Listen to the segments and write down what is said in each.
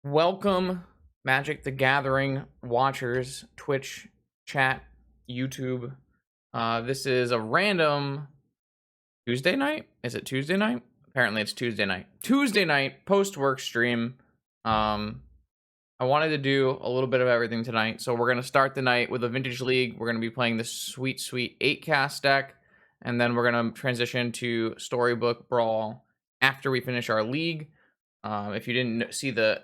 Welcome, Magic the Gathering watchers, Twitch, chat, YouTube. This is a random Tuesday night. Is it Tuesday night? Apparently, it's Tuesday night. Tuesday night post work stream. I wanted to do a little bit of everything tonight, so we're gonna start the night with a Vintage League. We're gonna be playing the sweet 8-cast deck, and then we're gonna transition to Storybook Brawl after we finish our league. If you didn't see the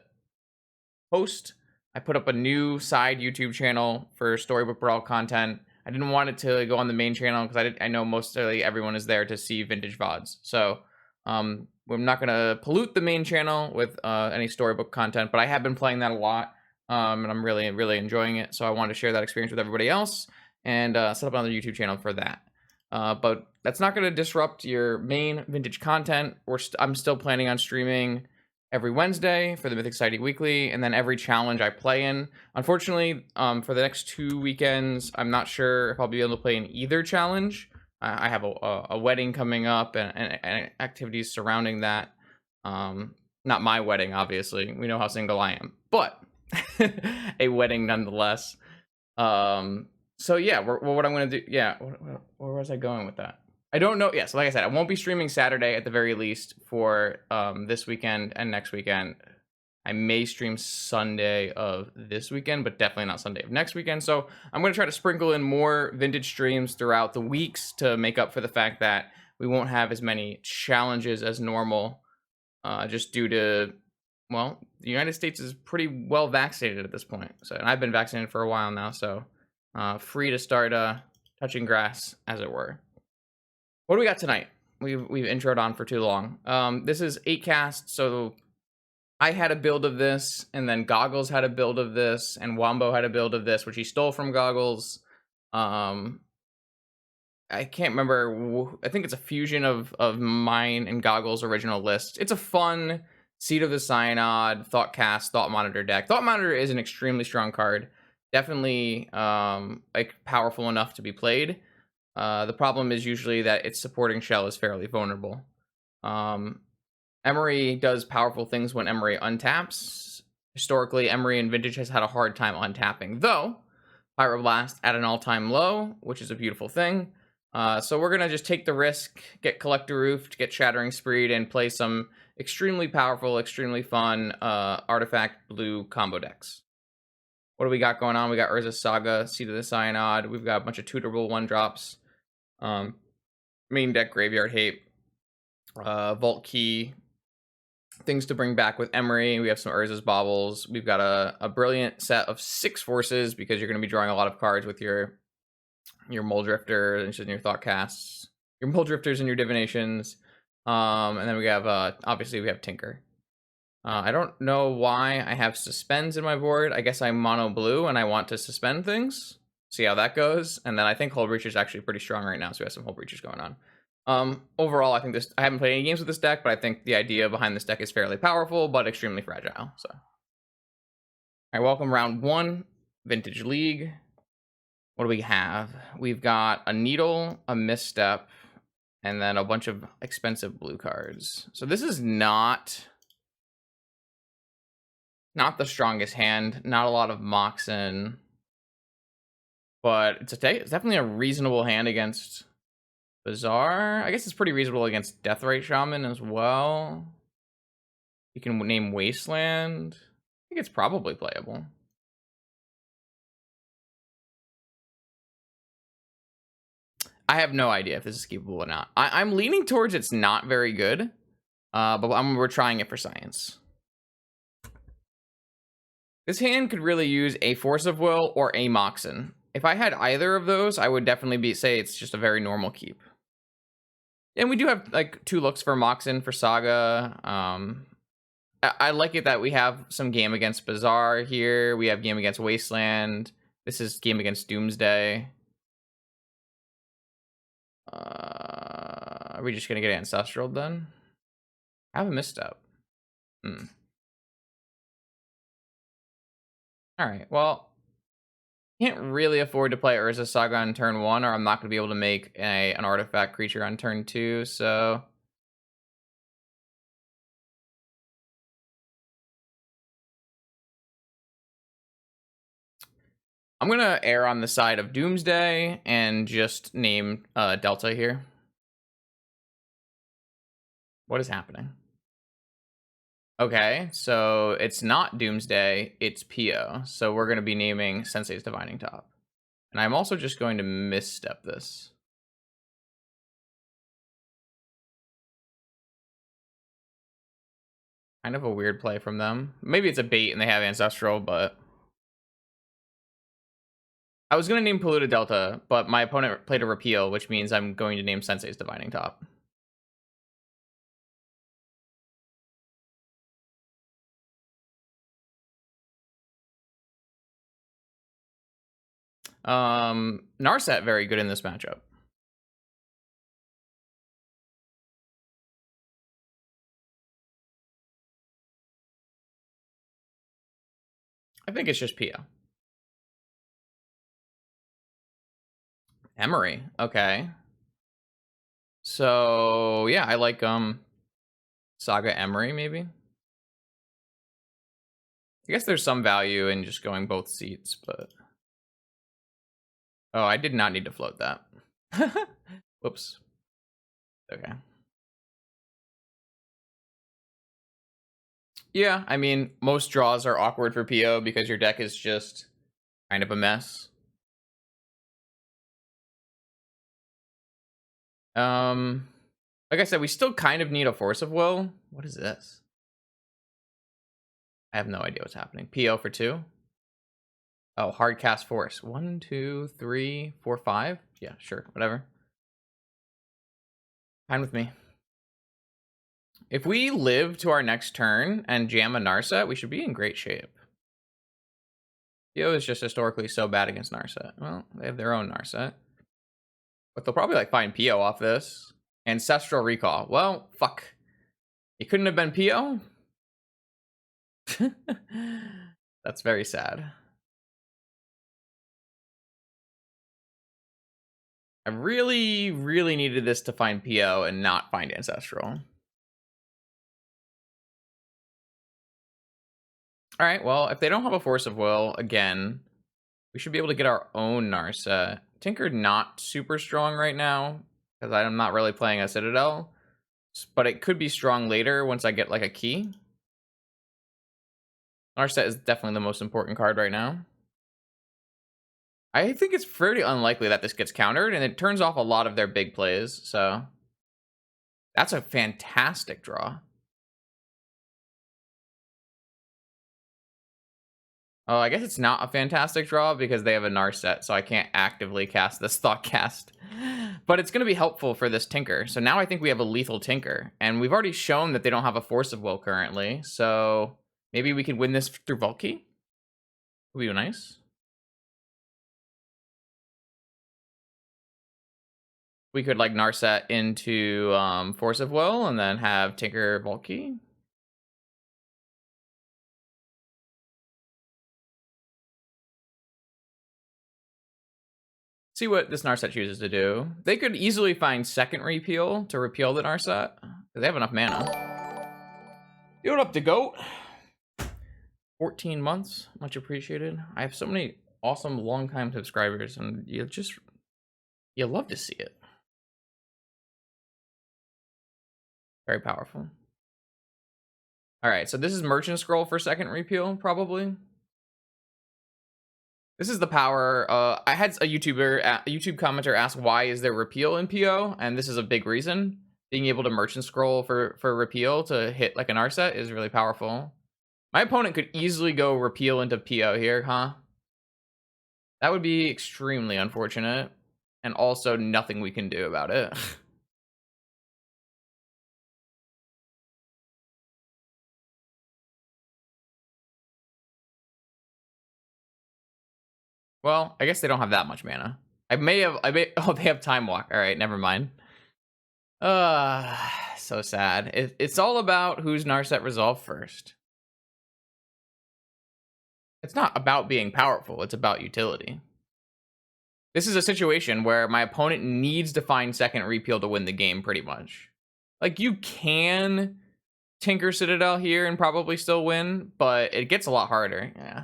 post, I put up a new side YouTube channel for Storybook Brawl content. I didn't want it to go on the main channel because I know mostly everyone is there to see vintage VODs. So we're not going to pollute the main channel with any storybook content, but I have been playing that a lot, and I'm really enjoying it. So I wanted to share that experience with everybody else and set up another YouTube channel for that. But that's not going to disrupt your main vintage content. I'm still planning on streaming every Wednesday for the Mythic Society Weekly, and then every challenge I play in. Unfortunately, for the next 2 weekends, I'm not sure if I'll be able to play in either challenge. I have a wedding coming up and activities surrounding that. Not my wedding, obviously. We know how single I am, but a wedding nonetheless. So yeah, what I'm going to do, yeah, where was I going with that? I don't know. Yeah, so like I said, I won't be streaming Saturday at the very least for this weekend and next weekend. I may stream Sunday of this weekend, but definitely not Sunday of next weekend. So I'm going to try to sprinkle in more vintage streams throughout the weeks to make up for the fact that we won't have as many challenges as normal, just due to, well, the United States is pretty well vaccinated at this point. So, and I've been vaccinated for a while now, so free to start touching grass, as it were. What do we got tonight? We've introed on for too long. This is 8-cast, so I had a build of this, and then Goggles had a build of this, and Wombo had a build of this, which he stole from Goggles. I can't remember. I think it's a fusion of mine and Goggles' original list. It's a fun Seed of the Synod, Thoughtcast, Thought Monitor deck. Thought Monitor is an extremely strong card. Definitely like powerful enough to be played. The problem is usually that its supporting shell is fairly vulnerable. Emery does powerful things when Emery untaps. Historically, Emery in Vintage has had a hard time untapping, though Pyroblast at an all-time low, which is a beautiful thing. So we're going to just take the risk, get Collector Roofed, get Shattering Spreed, and play some extremely powerful, extremely fun Artifact Blue combo decks. What do we got going on? We got Urza's Saga, Seed of the Synod. We've got a bunch of tutorable 1-drops. Main deck Graveyard Hate, Vault Key, things to bring back with Emery. We have some Urza's Baubles. We've got a brilliant set of 6 forces because you're going to be drawing a lot of cards with your Muldrifter and your Thoughtcasts, your Muldrifters and your Divinations. And then we have obviously we have Tinker. I don't know why I have Suspends in my board. I guess I'm mono blue and I want to suspend things. See how that goes. And then I think Hull Breacher is actually pretty strong right now, so we have some Hull Breachers going on. Overall, I think I haven't played any games with this deck, but I think the idea behind this deck is fairly powerful, but extremely fragile. So, all right, welcome round 1, Vintage League. What do we have? We've got a Needle, a Misstep, and then a bunch of expensive blue cards. So this is not the strongest hand. Not a lot of Moxen. But it's definitely a reasonable hand against Bazaar. I guess it's pretty reasonable against Deathrite Shaman as well. You can name Wasteland. I think it's probably playable. I have no idea if this is keepable or not. I'm leaning towards it's not very good, but we're trying it for science. This hand could really use a Force of Will or a Moxen. If I had either of those, I would definitely say it's just a very normal keep. And we do have like 2 looks for Moxen for Saga. I like it that we have some game against Bazaar here. We have game against Wasteland. This is game against Doomsday. Are we just gonna get Ancestral then? I have a Misstep. Alright, well, can't really afford to play Urza's Saga on turn 1, or I'm not going to be able to make an artifact creature on turn 2, so I'm gonna err on the side of Doomsday and just name Delta here. What is happening? Okay, so it's not Doomsday, it's Pio. So we're gonna be naming Sensei's Divining Top. And I'm also just going to misstep this. Kind of a weird play from them. Maybe it's a bait and they have Ancestral, but... I was going to name Polluted Delta, but my opponent played a repeal, which means I'm going to name Sensei's Divining Top. Narset very good in this matchup. I think it's just Pio. Emery, okay. So yeah, I like Saga Emery maybe. I guess there's some value in just going both seats, but oh, I did not need to float that. Whoops. Okay. Yeah, I mean, most draws are awkward for PO because your deck is just kind of a mess. Like I said, we still kind of need a Force of Will. What is this? I have no idea what's happening. PO for 2. Oh, hard cast force. 1, 2, 3, 4, 5. Yeah, sure, whatever. Fine with me. If we live to our next turn and jam a Narset, we should be in great shape. PO is just historically so bad against Narset. Well, they have their own Narset. But they'll probably like find PO off this. Ancestral Recall. Well, fuck. It couldn't have been PO? That's very sad. I really, really needed this to find PO and not find Ancestral. Alright, well, if they don't have a Force of Will, again, we should be able to get our own Narset. Tinker not super strong right now, because I'm not really playing a Citadel. But it could be strong later once I get, like, a key. Narset is definitely the most important card right now. I think it's pretty unlikely that this gets countered, and it turns off a lot of their big plays, so... That's a fantastic draw. Oh, I guess it's not a fantastic draw because they have a Narset, so I can't actively cast this Thoughtcast. But it's going to be helpful for this Tinker. So now I think we have a lethal Tinker. And we've already shown that they don't have a Force of Will currently, so maybe we could win this through Valky? Would be nice. We could like Narset into Force of Will and then have Tinker Valky. See what this Narset chooses to do. They could easily find second repeal to repeal the Narset. They have enough mana. You up to GOAT? 14 months, much appreciated. I have so many awesome long-time subscribers, and you love to see it. Very powerful. All right, so this is Merchant Scroll for second repeal, probably. This is the power. I had a YouTube commenter ask, why is there repeal in PO? And this is a big reason. Being able to Merchant Scroll for repeal to hit like an Narset is really powerful. My opponent could easily go repeal into PO here, huh? That would be extremely unfortunate. And also nothing we can do about it. Well, I guess they don't have that much mana. Oh, they have Time Walk. All right, never mind. So sad. It's all about who's Narset resolve first. It's not about being powerful, it's about utility. This is a situation where my opponent needs to find second repeal to win the game, pretty much. Like, you can Tinker Citadel here and probably still win, but it gets a lot harder. Yeah.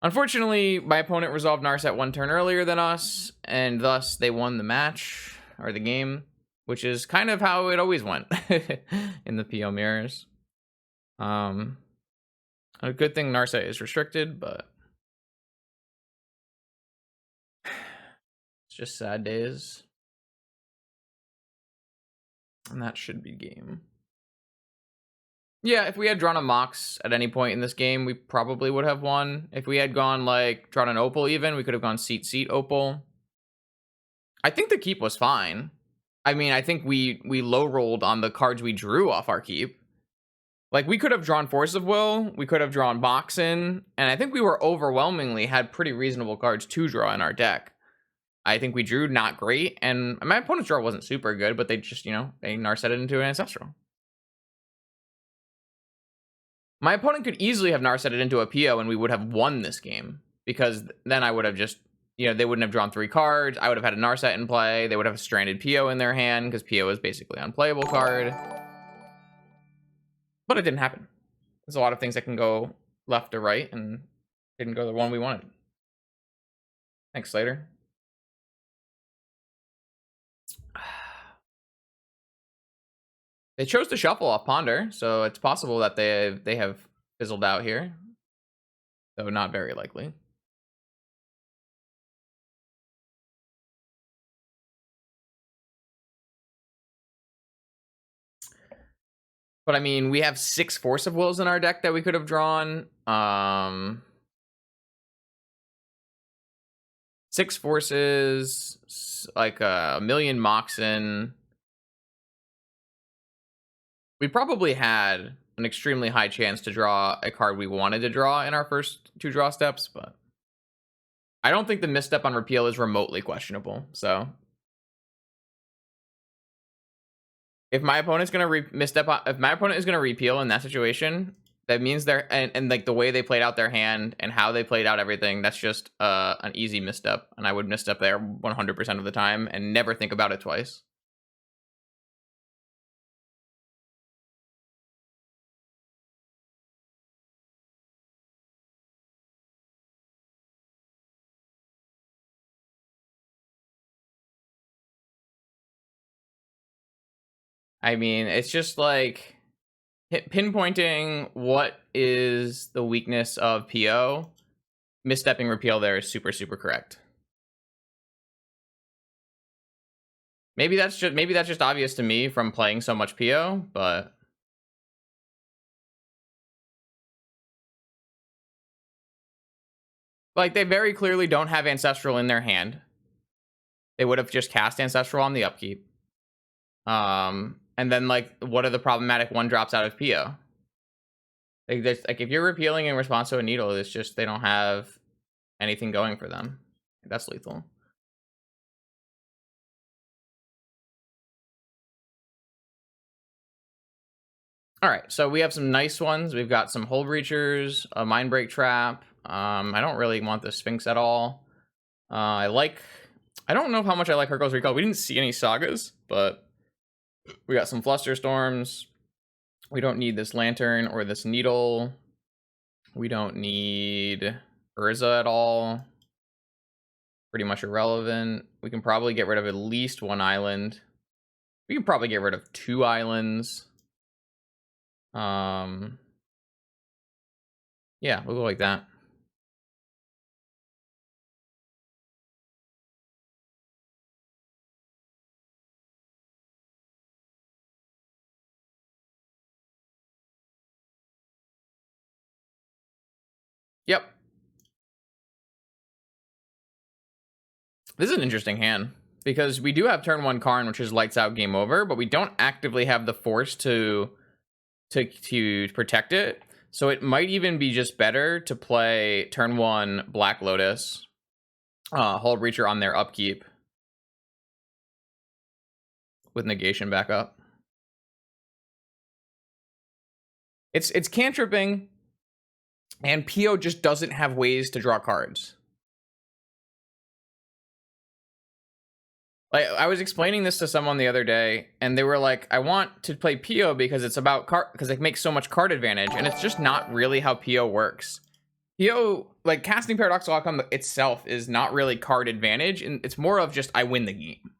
Unfortunately, my opponent resolved Narset 1 turn earlier than us, and thus they won the match, or the game, which is kind of how it always went in the PO mirrors. A good thing Narset is restricted, but it's just sad days. And that should be game. Yeah, if we had drawn a Mox at any point in this game, we probably would have won. If we had gone, like, drawn an Opal even, we could have gone Seat, Opal. I think the keep was fine. I mean, I think we low rolled on the cards we drew off our keep. Like, we could have drawn Force of Will, we could have drawn Moxen, and I think we were overwhelmingly had pretty reasonable cards to draw in our deck. I think we drew not great, and my opponent's draw wasn't super good, but they just, you know, they Narset it into an Ancestral. My opponent could easily have Narset it into a PO and we would have won this game, because then I would have just, you know, they wouldn't have drawn 3 cards. I would have had a Narset in play. They would have a stranded PO in their hand because PO is basically an unplayable card. But it didn't happen. There's a lot of things that can go left or right, and didn't go the one we wanted. Thanks, Slater. They chose to shuffle off Ponder, so it's possible that they have fizzled out here, though not very likely. But I mean, we have 6 Force of Wills in our deck that we could have drawn. 6 Forces, like a million Moxen. We probably had an extremely high chance to draw a card we wanted to draw in our first 2 draw steps, but I don't think the misstep on repeal is remotely questionable. So if my opponent's gonna misstep on, if my opponent is gonna repeal in that situation, that means they're and like the way they played out their hand and how they played out everything, that's just an easy misstep, and I would misstep there 100% of the time and never think about it twice. I mean, it's just like pinpointing what is the weakness of PO. Misstepping repeal there is super correct. Maybe that's just obvious to me from playing so much PO, but like they very clearly don't have Ancestral in their hand. They would have just cast Ancestral on the upkeep. And then like, what are the problematic 1-drops out of PO? Like if you're repealing in response to a needle, it's just they don't have anything going for them. That's lethal. All right, so we have some nice ones. We've got some Hull Breachers, a Mindbreak Trap. I don't really want the Sphinx at all. I don't know how much I like Hercules Recall. We didn't see any Sagas, but we got some Flusterstorms. We don't need this Lantern or this Needle. We don't need Urza at all. Pretty much irrelevant. We can probably get rid of at least 1 island. We can probably get rid of 2 islands. Yeah, we'll go like that. Yep. This is an interesting hand, because we do have turn 1 Karn, which is lights out, game over, but we don't actively have the force to protect it. So it might even be just better to play turn 1 Black Lotus, Hull Breacher on their upkeep with negation back up. It's cantripping, and PO just doesn't have ways to draw cards. Like, I was explaining this to someone the other day, and they were like, I want to play PO because it's about card, because it makes so much card advantage, and it's just not really how PO works. Like casting Paradoxical Outcome itself is not really card advantage, and it's more of just I win the game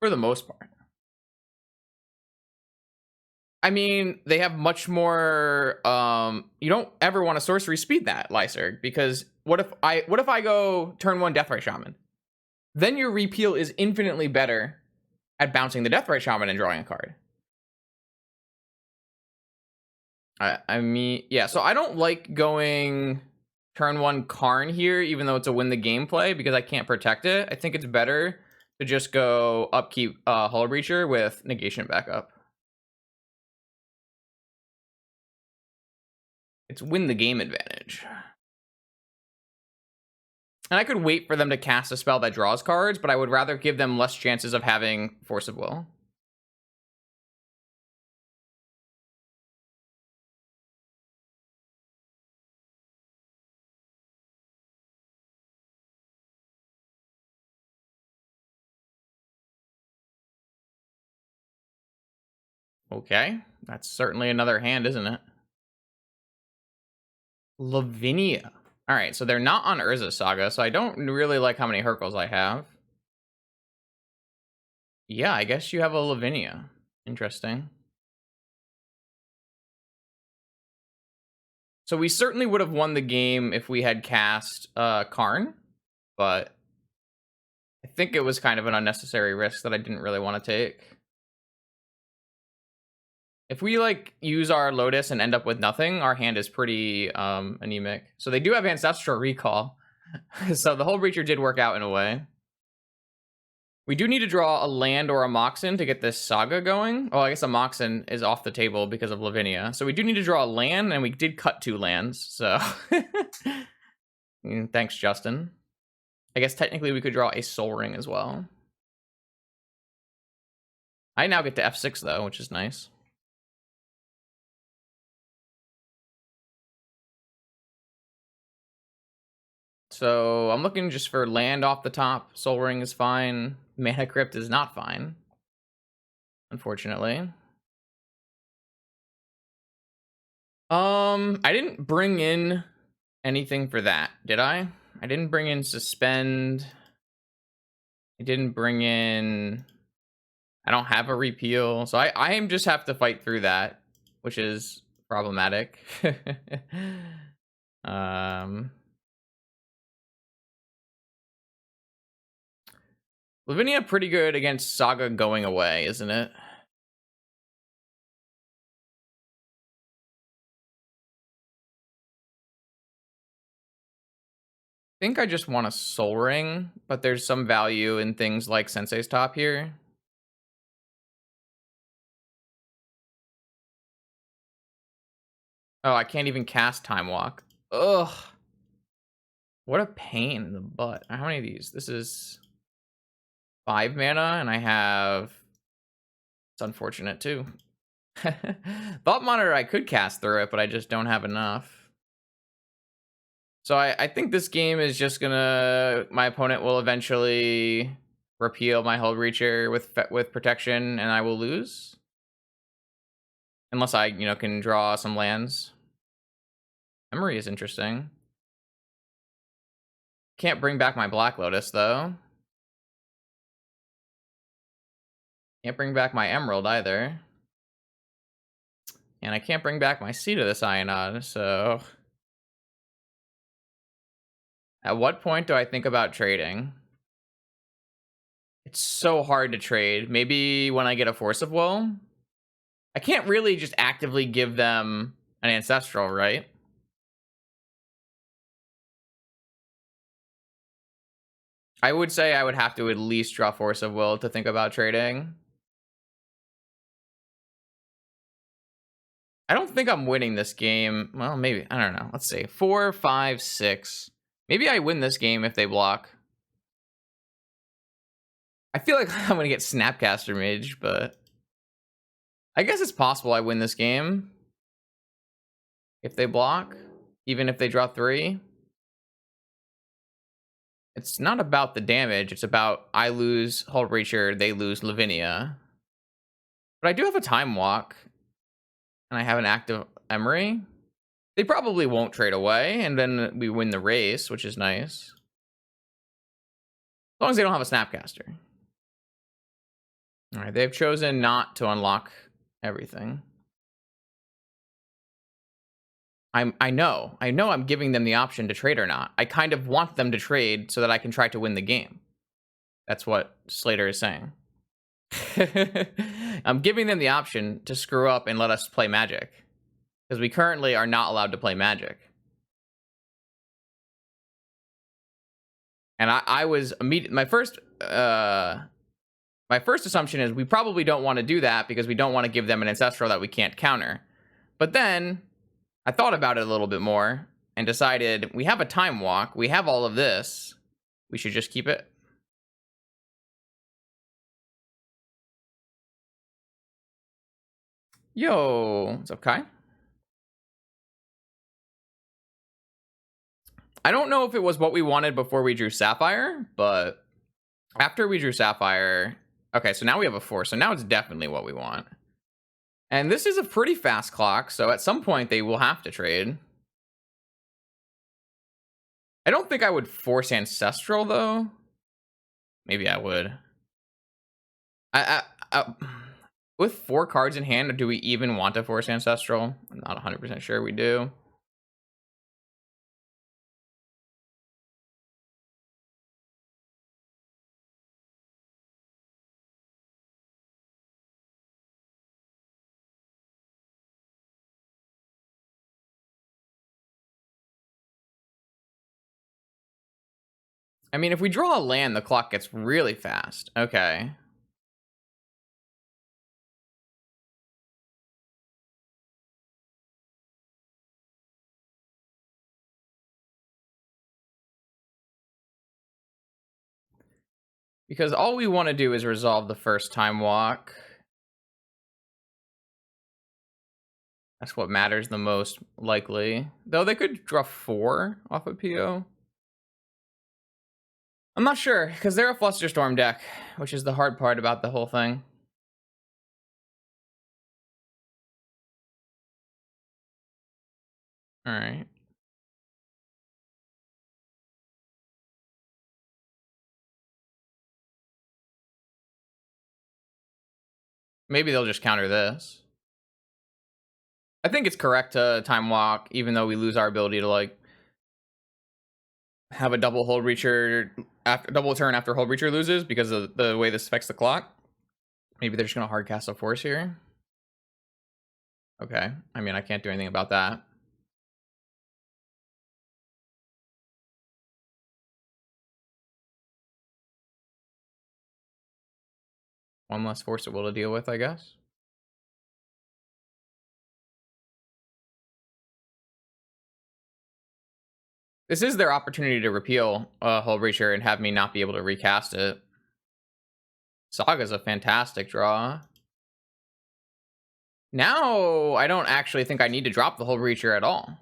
for the most part. I mean, they have much more. You don't ever want to sorcery speed that Lyserg, because what if I go turn 1 Deathrite Shaman? Then your repeal is infinitely better at bouncing the Deathrite Shaman and drawing a card. I mean, yeah. So I don't like going turn 1 Karn here, even though it's a win the gameplay, because I can't protect it. I think it's better to just go upkeep Hull Breacher with negation backup. It's win the game advantage. And I could wait for them to cast a spell that draws cards, but I would rather give them less chances of having Force of Will. Okay, that's certainly another hand, isn't it? Lavinia. All right, so they're not on Urza Saga, so I don't really like how many Hercules I have. Yeah, I guess you have a Lavinia. Interesting. So we certainly would have won the game if we had cast Karn, but I think it was kind of an unnecessary risk that I didn't really want to take. If we like use our Lotus and end up with nothing, our hand is pretty anemic. So they do have Ancestral Recall. So the Hull Breacher did work out in a way. We do need to draw a land or a Moxen to get this saga going. Oh, I guess a Moxen is off the table because of Lavinia. So we do need to draw a land, and we did cut 2 lands. So thanks, Justin. I guess technically we could draw a Soul Ring as well. I now get to F6 though, which is nice. So I'm looking just for land off the top. Soul Ring is fine. Mana Crypt is not fine, unfortunately. I didn't bring in anything for that, did I? I didn't bring in Suspend. I didn't bring in... I don't have a repeal, so I am just have to fight through that, which is problematic. Lavinia pretty good against Saga going away, isn't it? I think I just want a Soul Ring, but there's some value in things like Sensei's Top here. Oh, I can't even cast Time Walk. Ugh. What a pain in the butt. How many of these? This is 5 mana, and I have... It's unfortunate, too. Thought Monitor, I could cast through it, but I just don't have enough. So I think this game is just gonna... My opponent will eventually repeal my Hull Breacher with protection, and I will lose. Unless I, can draw some lands. Memory is interesting. Can't bring back my Black Lotus, though. Can't bring back my Emerald, either. And I can't bring back my Seed of the Cyanod, so... At what point do I think about trading? It's so hard to trade. Maybe when I get a Force of Will? I can't really just actively give them an Ancestral, right? I would say I would have to at least draw Force of Will to think about trading. I don't think I'm winning this game. Well, maybe. I don't know. Let's see. 4, 5, 6. Maybe I win this game if they block. I feel like I'm going to get Snapcaster Mage, but... I guess it's possible I win this game. If they block. Even if they draw 3. It's not about the damage. It's about I lose Hull Breacher, they lose Lavinia. But I do have a Time Walk. And I have an active Emery. They probably won't trade away, and then we win the race, which is nice. As long as they don't have a Snapcaster. All right, they've chosen not to unlock everything. I know I'm giving them the option to trade or not. I kind of want them to trade so that I can try to win the game. That's what Slater is saying. I'm giving them the option to screw up and let us play Magic. Because we currently are not allowed to play Magic. And I was my first assumption is we probably don't want to do that because we don't want to give them an Ancestral that we can't counter. But then I thought about it a little bit more and decided we have a Time Walk, we have all of this, we should just keep it. Yo, what's up, Kai? I don't know if it was what we wanted before we drew Sapphire, but after we drew Sapphire... Okay, so now we have a 4, so now it's definitely what we want. And this is a pretty fast clock, so at some point they will have to trade. I don't think I would force Ancestral, though. Maybe I would. With 4 cards in hand, do we even want to force Ancestral? I'm not 100% sure we do. I mean, if we draw a land, the clock gets really fast. Okay. Because all we want to do is resolve the first Time Walk. That's what matters the most, likely. Though they could draw 4 off of PO. I'm not sure, because they're a Flusterstorm deck, which is the hard part about the whole thing. Alright. Maybe they'll just counter this. I think it's correct to Time Walk, even though we lose our ability to, like, have a double Hold Reacher, double turn after Hold Reacher loses, because of the way this affects the clock. Maybe they're just going to hard cast a Force here. Okay, I mean, I can't do anything about that. One less Force of Will to deal with, I guess. This is their opportunity to repeal Hold Reacher and have me not be able to recast it. Saga's a fantastic draw. Now, I don't actually think I need to drop the Hold Reacher at all.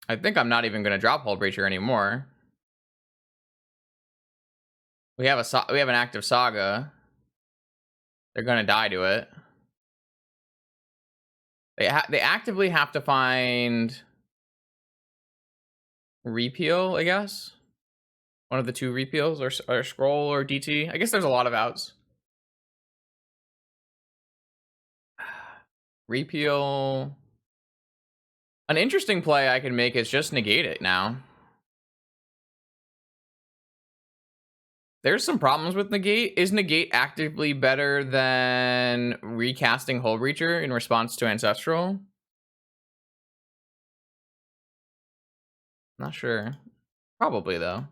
I think I'm not even going to drop Hold Reacher anymore. We have an active Saga. They're going to die to it. They actively have to find repeal, I guess. One of the 2 repeals, or scroll, or DT. I guess there's a lot of outs. Repeal. An interesting play I can make is just negate it now. There's some problems with negate. Is negate actively better than recasting Hold Reacher in response to Ancestral? Not sure. Probably, though.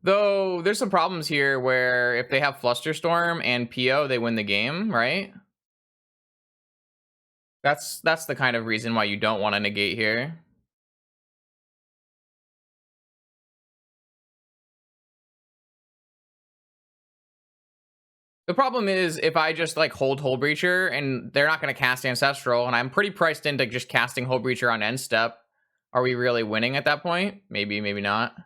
Though, there's some problems here where if they have Flusterstorm and PO, they win the game, right? That's the kind of reason why you don't want to negate here. The problem is if I just like hold Breacher and they're not going to cast Ancestral, and I'm pretty priced into just casting Hold Breacher on end step, Are we really winning at that point? Maybe, maybe not.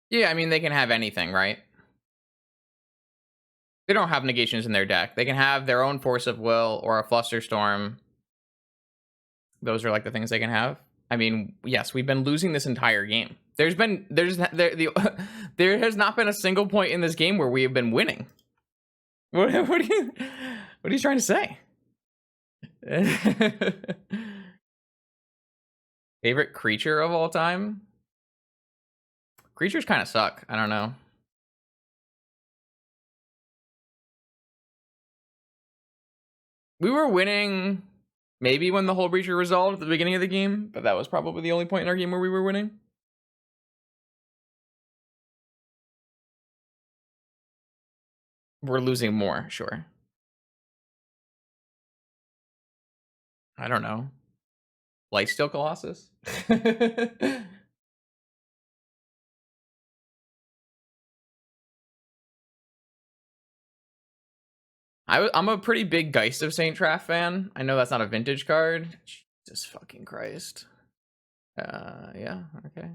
Yeah, I mean, they can have anything, right? They don't have negations in their deck. They can have their own Force of Will or a Flusterstorm. Those are like the things they can have. I mean, yes, we've been losing this entire game. There has not been a single point in this game where we have been winning. What are you trying to say? Favorite creature of all time? Creatures kind of suck. I don't know. We were winning maybe when the Hull Breacher resolved at the beginning of the game, but that was probably the only point in our game where we were winning. We're losing more, sure. I don't know. Lifesteal Colossus? I'm a pretty big Geist of St. Traff fan. I know that's not a vintage card. Jesus fucking Christ. Yeah, okay.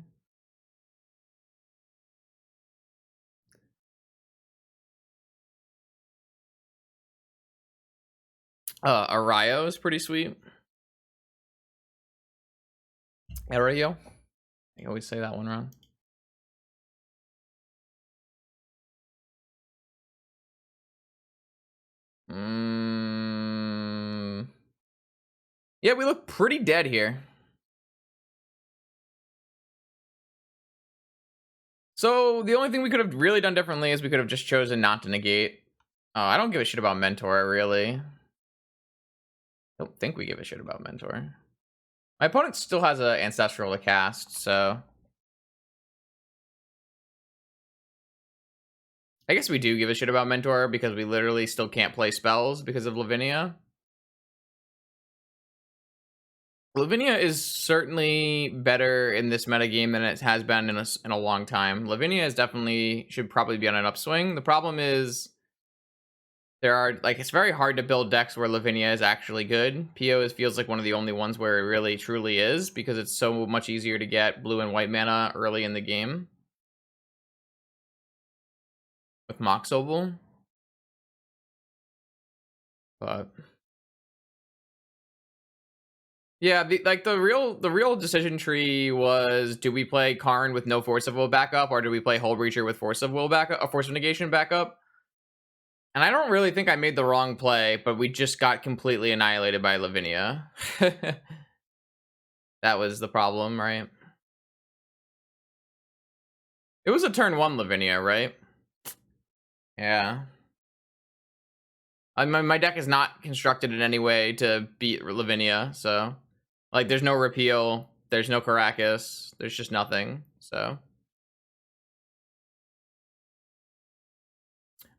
Arayo is pretty sweet. Arayo? I always say that one wrong. Yeah, we look pretty dead here. So the only thing we could have really done differently is we could have just chosen not to negate. Oh, I don't give a shit about Mentor, really. I don't think we give a shit about Mentor. My opponent still has an Ancestral to cast, so... I guess we do give a shit about Mentor because we literally still can't play spells because of Lavinia. Lavinia is certainly better in this metagame than it has been in a long time. Lavinia is definitely should probably be on an upswing. The problem is there are it's very hard to build decks where Lavinia is actually good. PO feels like one of the only ones where it really truly is because it's so much easier to get blue and white mana early in the game with Mox Opal. But yeah, the real decision tree was: do we play Karn with no Force of Will backup, or do we play Hull Breacher with Force of Will backup, a Force of Negation backup? And I don't really think I made the wrong play, but we just got completely annihilated by Lavinia. That was the problem, right? It was a turn 1 Lavinia, right? Yeah. My deck is not constructed in any way to beat Lavinia, so... Like, there's no Repeal, there's no Caracas, there's just nothing, so...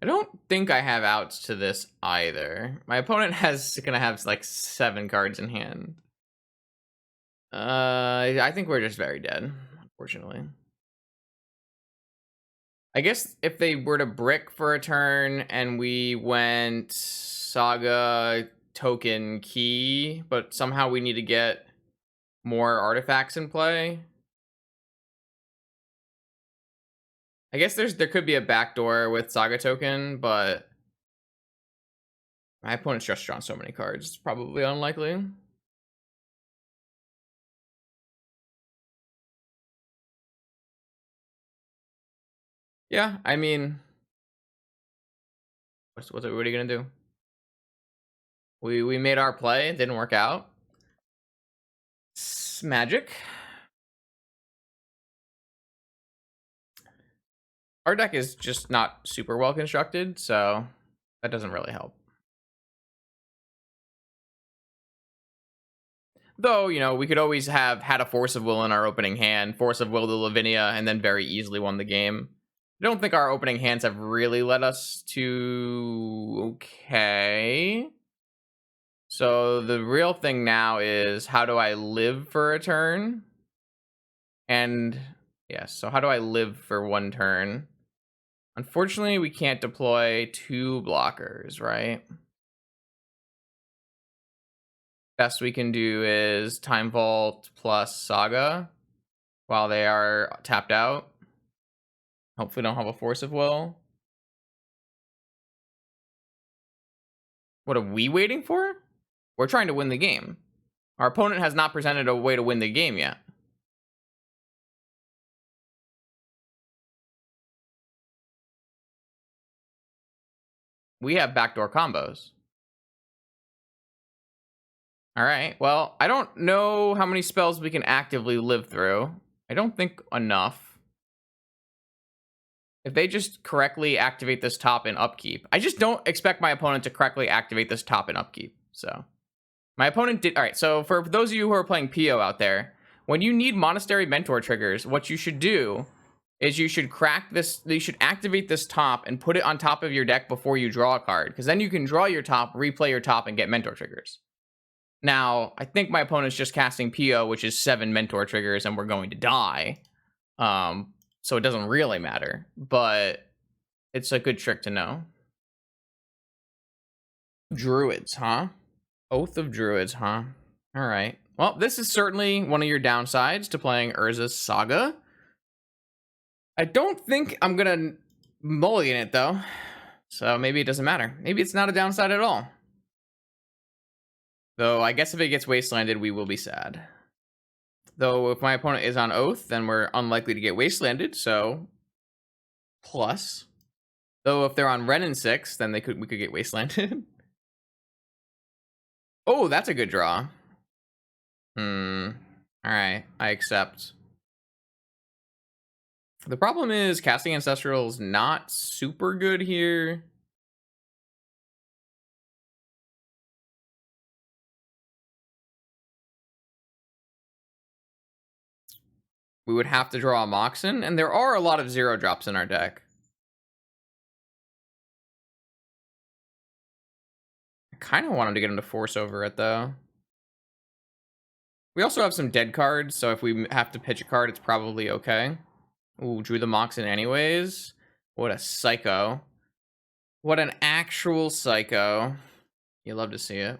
I don't think I have outs to this either. My opponent gonna have, like, 7 cards in hand. I think we're just very dead, unfortunately. I guess if they were to brick for a turn and we went Saga token key, but somehow we need to get more artifacts in play. I guess there could be a backdoor with Saga token, but my opponent's just drawn so many cards, it's probably unlikely. Yeah, I mean, what are you gonna do? We made our play, it didn't work out. It's magic. Our deck is just not super well constructed, so that doesn't really help. Though, you know, we could always have had a Force of Will in our opening hand, Force of Will to Lavinia, and then very easily won the game. I don't think our opening hands have really led us to... Okay. So the real thing now is, how do I live for a turn? And Yes, so how do I live for 1 turn? Unfortunately, we can't deploy 2 blockers, right? Best we can do is Time Vault plus Saga while they are tapped out. Hopefully don't have a Force of Will. What are we waiting for? We're trying to win the game. Our opponent has not presented a way to win the game yet. We have backdoor combos. All right. Well, I don't know how many spells we can actively live through. I don't think enough. If they just correctly activate this top and upkeep. I just don't expect my opponent to correctly activate this top and upkeep. So my opponent did. All right. So for those of you who are playing PO out there, when you need Monastery Mentor triggers, what you should do is you should crack this. You should activate this top and put it on top of your deck before you draw a card. Because then you can draw your top, replay your top, and get Mentor triggers. Now, I think my opponent's just casting PO, which is 7 Mentor triggers, and we're going to die. So it doesn't really matter, but it's a good trick to know. Druids, huh? Oath of Druids, huh? All right. Well, this is certainly one of your downsides to playing Urza's Saga. I don't think I'm going to mulligan it, though. So maybe it doesn't matter. Maybe it's not a downside at all. Though I guess if it gets wastelanded, we will be sad. Though if my opponent is on Oath, then we're unlikely to get wastelanded, so plus. Though if they're on Ren and 6, then we could get wastelanded. Oh, that's a good draw. Alright, I accept. The problem is casting Ancestral is not super good here. We would have to draw a Moxen, and there are a lot of 0 drops in our deck. I kind of wanted to get him to force over it, though. We also have some dead cards, so if we have to pitch a card, it's probably okay. Ooh, drew the Moxen anyways. What a psycho. What an actual psycho. You love to see it.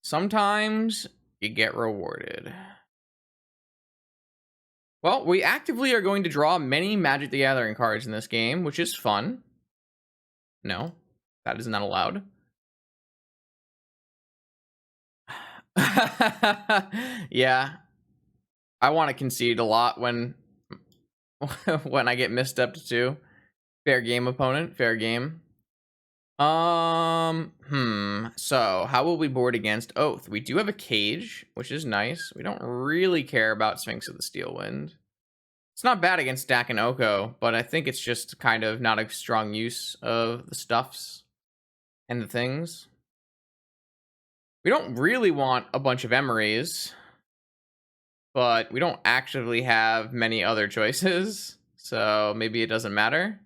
Sometimes you get rewarded. Well, we actively are going to draw many Magic the Gathering cards in this game, which is fun. No, that is not allowed. Yeah. I want to concede a lot when when I get misstepped too. Fair game, opponent. Fair game. So how will we board against Oath? We do have a cage, which is nice. We don't really care about Sphinx of the Steel Wind. It's not bad against Dak and Oko, but I think it's just kind of not a strong use of the stuffs and the things. We don't really want a bunch of Emerys, but we don't actually have many other choices, so maybe it doesn't matter.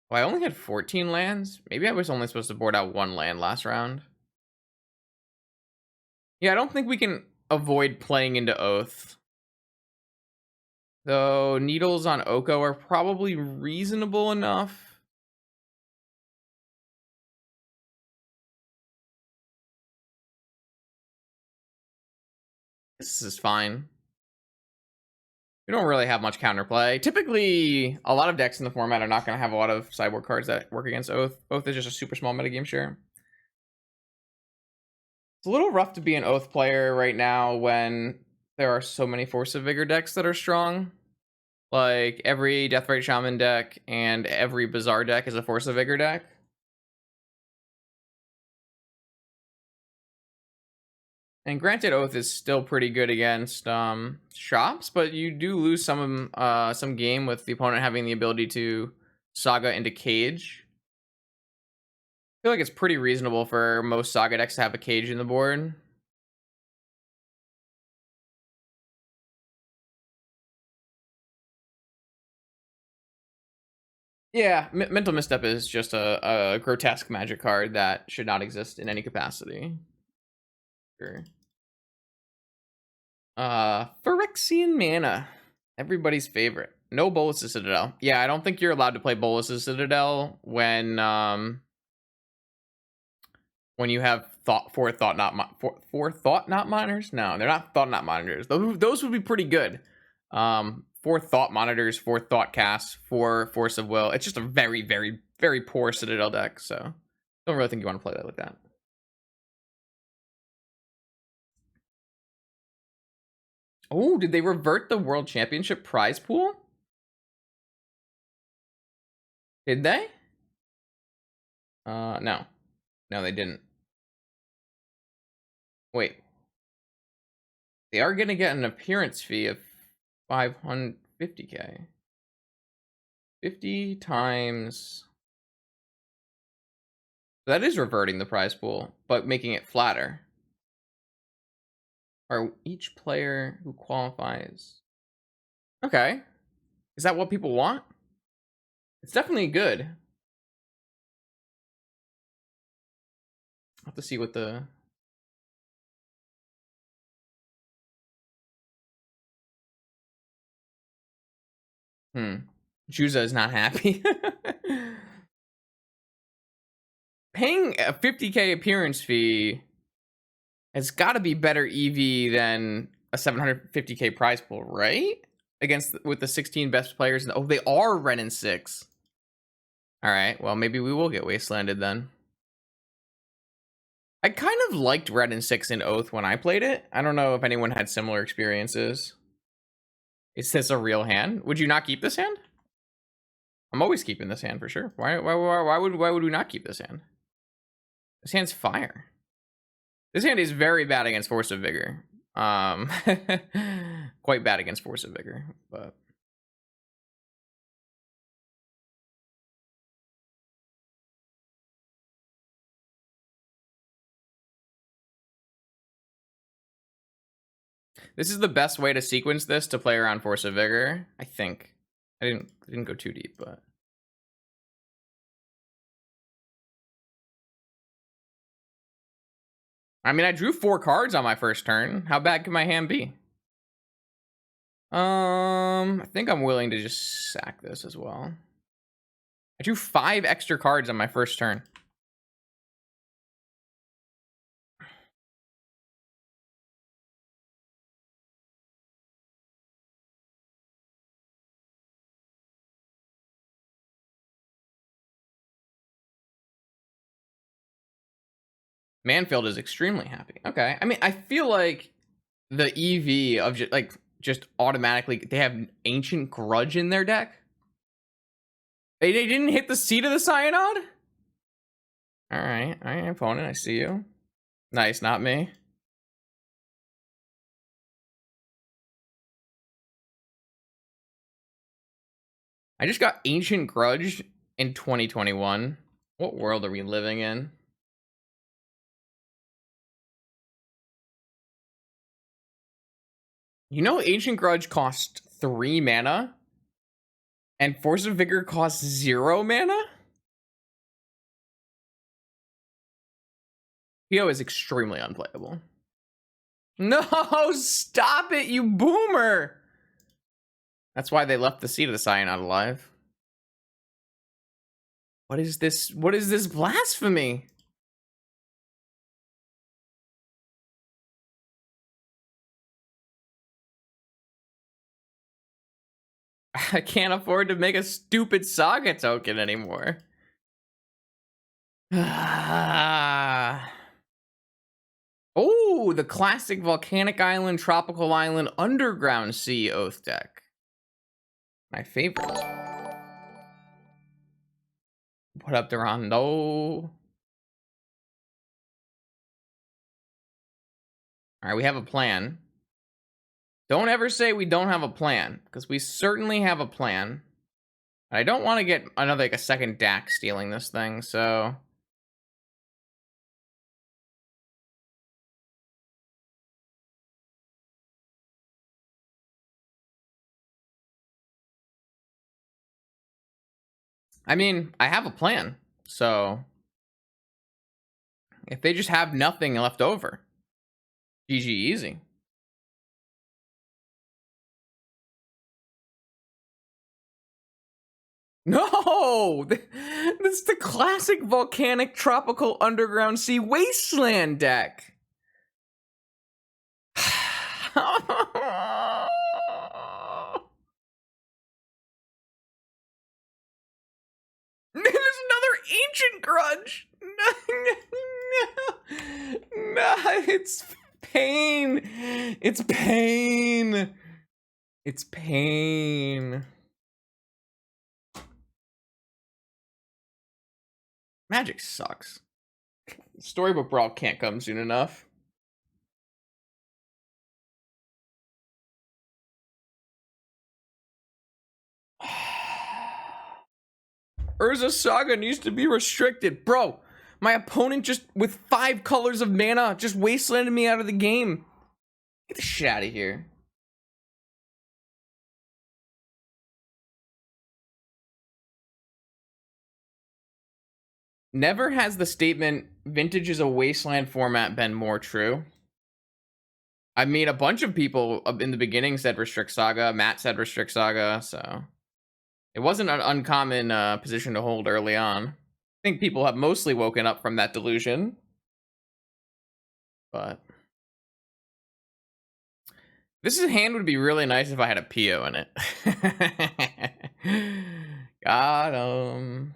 Well, I only had 14 lands. Maybe I was only supposed to board out 1 land last round. Yeah, I don't think we can avoid playing into Oath. Though Needles on Oko are probably reasonable enough. This is fine. We don't really have much counterplay. Typically, a lot of decks in the format are not going to have a lot of sideboard cards that work against Oath. Oath is just a super small metagame share. It's a little rough to be an Oath player right now when there are so many Force of Vigor decks that are strong. Like, every Deathrite Shaman deck and every Bazaar deck is a Force of Vigor deck. And granted, Oath is still pretty good against shops, but you do lose some game with the opponent having the ability to Saga into Cage. I feel like it's pretty reasonable for most Saga decks to have a Cage in the board. Yeah, Mental Misstep is just a grotesque magic card that should not exist in any capacity. Sure. Phyrexian Mana. Everybody's favorite. No Bolus's Citadel. Yeah, I don't think you're allowed to play Bolus's Citadel when you have four thought not monitors. No, they're not thought not monitors. Those would be pretty good. 4 thought monitors, 4 thought casts, 4 force of will. It's just a very, very, very poor Citadel deck. So don't really think you want to play that like that. Oh, did they revert the World Championship prize pool? Did they? No. No, they didn't. Wait. They are going to get an appearance fee of 550k. 50 times... That is reverting the prize pool, but making it flatter. Or each player who qualifies... Okay. Is that what people want? It's definitely good. I'll have to see what the... Juza is not happy. Paying a 50k appearance fee has got to be better EV than a 750k prize pool, right? With the 16 best players. Oh, they are Ren and 6. All right, well, maybe we will get wastelanded then. I kind of liked Red and 6 in Oath when I played it. I don't know if anyone had similar experiences. Is this a real hand? Would you not keep this hand? I'm always keeping this hand for sure. Why would we not keep this hand? This hand's fire. This hand is very bad against Force of Vigor. Quite bad against Force of Vigor, but... This is the best way to sequence this to play around Force of Vigor, I think. I didn't go too deep, but... I mean, I drew 4 cards on my first turn. How bad can my hand be? I think I'm willing to just sack this as well. I drew 5 extra cards on my first turn. Manfield is extremely happy. Okay. I mean, I feel like the EV of just automatically, they have Ancient Grudge in their deck. They didn't hit the seat of the Cyanod? All right, opponent, I see you. Nice, not me. I just got Ancient Grudge in 2021. What world are we living in? You know, Ancient Grudge cost 3 mana, and Force of Vigor costs 0 mana? PO is extremely unplayable. No, stop it, you boomer! That's why they left the seat of the Cyanod alive. What is this? What is this blasphemy? I can't afford to make a stupid Saga token anymore. Oh, the classic Volcanic Island, Tropical Island, Underground Sea Oath deck. My favorite. Put up the Rondo. All right, we have a plan. Don't ever say we don't have a plan, because we certainly have a plan. I don't want to get another, a second DAC stealing this thing, so... I mean, I have a plan, so... If they just have nothing left over... GG easy. No! This is the classic volcanic tropical underground sea wasteland deck. There's another ancient grudge. No, it's pain. It's pain. It's pain. Magic sucks. Storybook Brawl can't come soon enough. Urza Saga needs to be restricted. Bro, my opponent just, with 5 colors of mana, just wastelanded me out of the game. Get the shit out of here. Never has the statement, vintage is a wasteland format, been more true. I mean, a bunch of people in the beginning said Restrict Saga. Matt said Restrict Saga, so it wasn't an uncommon position to hold early on. I think people have mostly woken up from that delusion. But this hand would be really nice if I had a PO in it. Got him.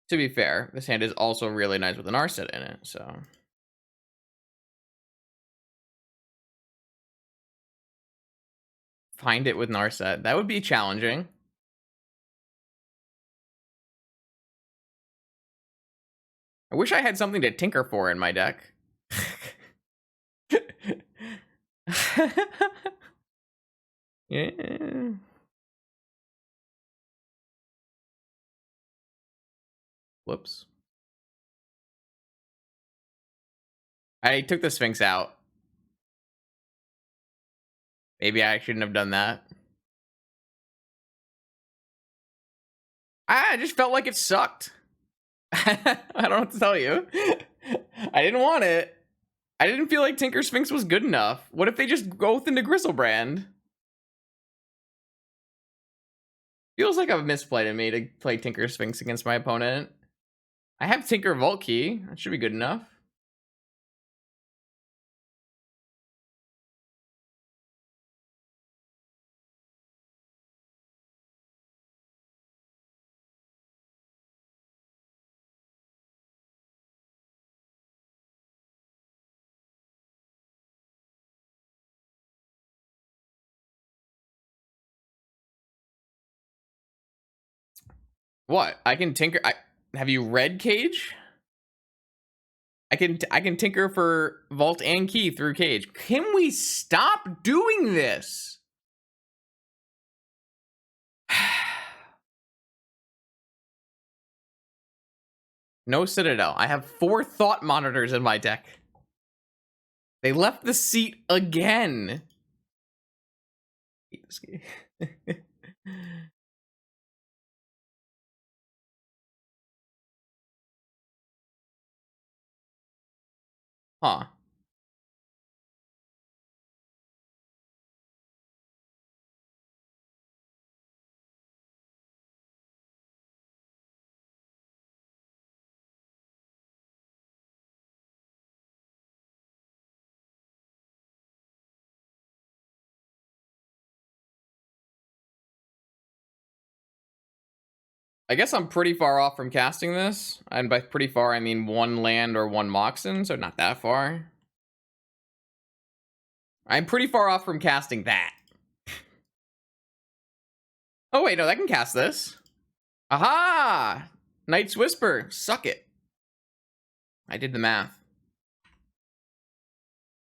To be fair, this hand is also really nice with an Arset in it, so. Find it with Narset. That would be challenging. I wish I had something to tinker for in my deck. Yeah. Whoops. I took the Sphinx out. Maybe I shouldn't have done that. I just felt like it sucked. I don't know what to tell you. I didn't want it. I didn't feel like Tinker Sphinx was good enough. What if they just go into Gristlebrand? Feels like a misplay to me to play Tinker Sphinx against my opponent. I have Tinker Vault Key. That should be good enough. What? I can tinker. Have you read Cage? I can tinker for Vault and Key through Cage. Can we stop doing this? No Citadel. I have 4 Thought Monitors in my deck. They left the seat again. Huh. I guess I'm pretty far off from casting this. And by pretty far, I mean 1 land or 1 Moxen, so not that far. I'm pretty far off from casting that. Oh, wait, no, I can cast this. Aha! Knight's Whisper. Suck it. I did the math.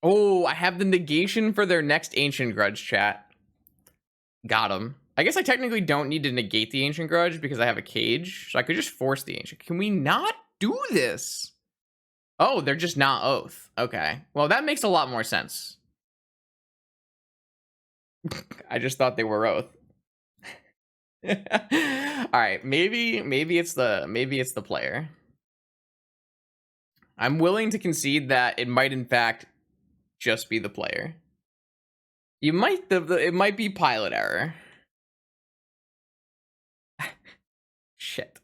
Oh, I have the negation for their next Ancient Grudge, chat. Got him. I guess I technically don't need to negate the Ancient Grudge because I have a Cage, so I could just force the Ancient. Can we not do this? Oh, they're just not Oath. Okay. Well, that makes a lot more sense. I just thought they were Oath. All right, maybe it's the player. I'm willing to concede that it might in fact just be the player. You might it might be pilot error. Shit.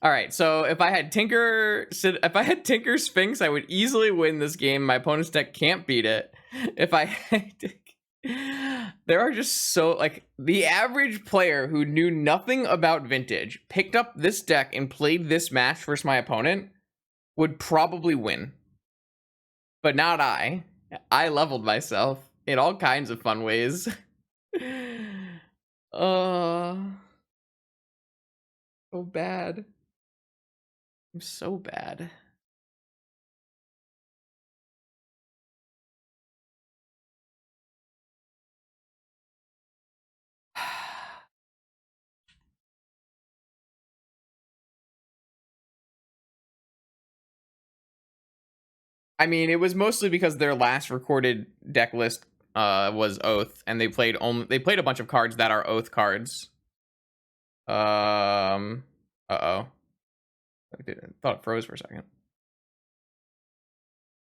All right, so if I had Tinker Sphinx, I would easily win this game. My opponent's deck can't beat it. If I had there are just so like the average player who knew nothing about Vintage picked up this deck and played this match versus my opponent would probably win. But not I. I leveled myself in all kinds of fun ways. So bad. I'm so bad. I mean, it was mostly because their last recorded deck list was Oath, and they played a bunch of cards that are Oath cards. Uh-oh. I thought it froze for a second.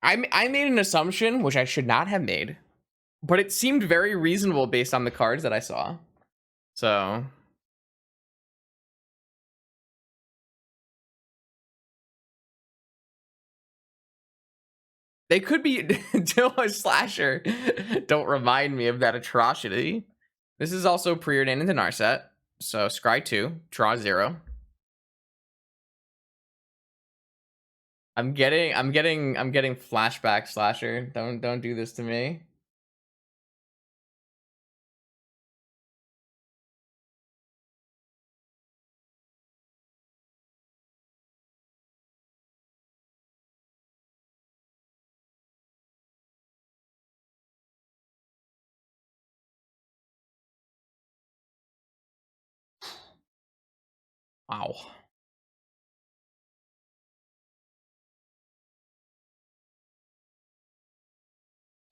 I made an assumption, which I should not have made, but it seemed very reasonable based on the cards that I saw. So they could be do a slasher. Don't remind me of that atrocity. This is also preordained into Narset. So scry 2, draw 0. I'm getting flashback slasher. Don't do this to me. Wow.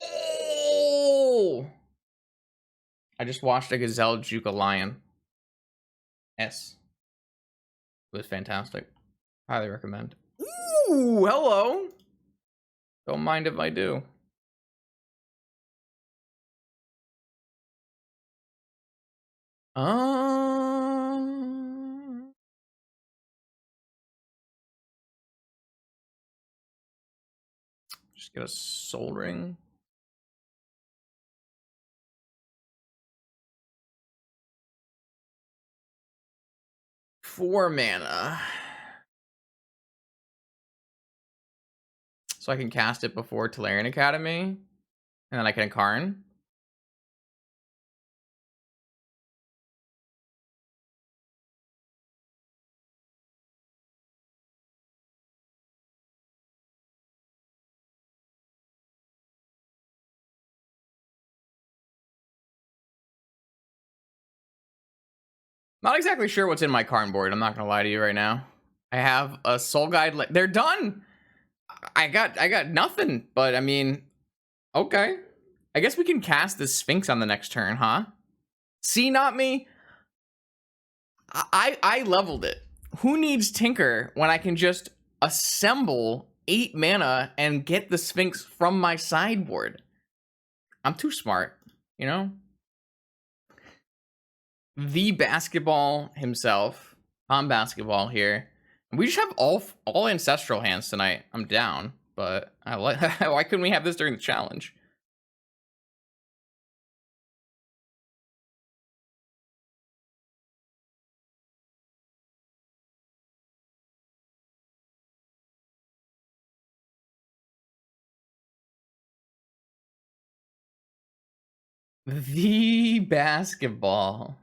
Oh! I just watched a gazelle juke a lion. Yes. It was fantastic. Highly recommend. Ooh, hello. Don't mind if I do. Just get a soul ring. Four mana. So I can cast it before Tolarian Academy, and then I can Incarn. Not exactly sure what's in my Karn board. I'm not gonna lie to you right now. I have a Soul Guide. They're done. I got nothing. But I mean, okay. I guess we can cast the Sphinx on the next turn, huh? See, not me. I leveled it. Who needs Tinker when I can just assemble 8 mana and get the Sphinx from my sideboard? I'm too smart, you know? The basketball himself, Tom Basketball here. We just have all ancestral hands tonight. I'm down, but I like. Why couldn't we have this during the challenge? The basketball.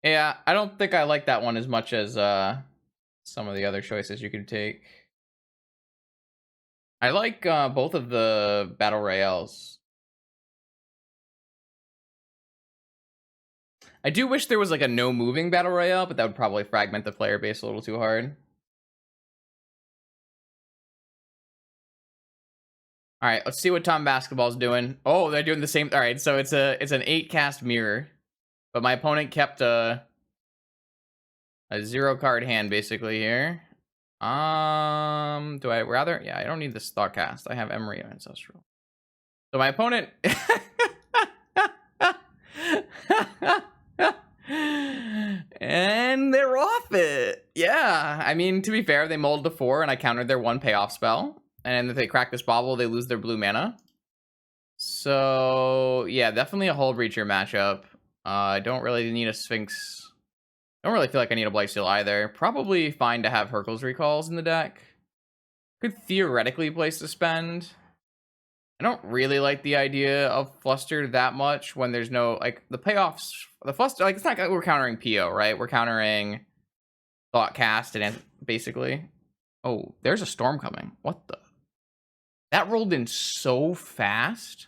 Yeah, I don't think I like that one as much as some of the other choices you could take. I like both of the battle royales. I do wish there was like a no moving battle royale, but that would probably fragment the player base a little too hard. All right, let's see what Tom Basketball's doing. Oh, they're doing the same. All right, so it's an 8 cast mirror, but my opponent kept a 0 card hand basically here. Do I rather? Yeah, I don't need this thought cast. I have Emery Ancestral. So my opponent. And they're off it. Yeah, I mean, to be fair, they mulled to 4 and I countered their 1 payoff spell. And if they crack this bobble, they lose their blue mana. So, yeah, definitely a Hull Breacher matchup. I don't really need a Sphinx. Don't really feel like I need a Blightsteel either. Probably fine to have Hercules Recalls in the deck. Could theoretically play Suspend. I don't really like the idea of Fluster that much when there's no, like, the payoffs. The Fluster, like, it's not like we're countering PO, right? We're countering Thought Cast and basically. Oh, there's a storm coming. What the? That rolled in so fast.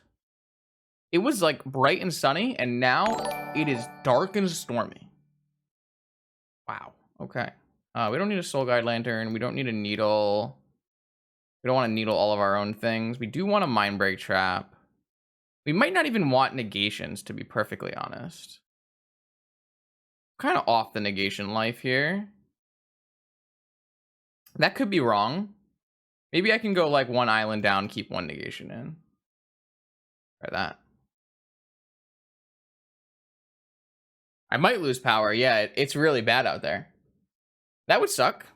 It was like bright and sunny, and now it is dark and stormy. Wow. Okay. We don't need a Soul Guide Lantern. We don't need a Needle. We don't want to needle all of our own things. We do want a Mindbreak Trap. We might not even want negations, to be perfectly honest. Kind of off the negation life here. That could be wrong. Maybe I can go like 1 island down, keep 1 negation in. Try that. I might lose power. Yeah, it's really bad out there. That would suck.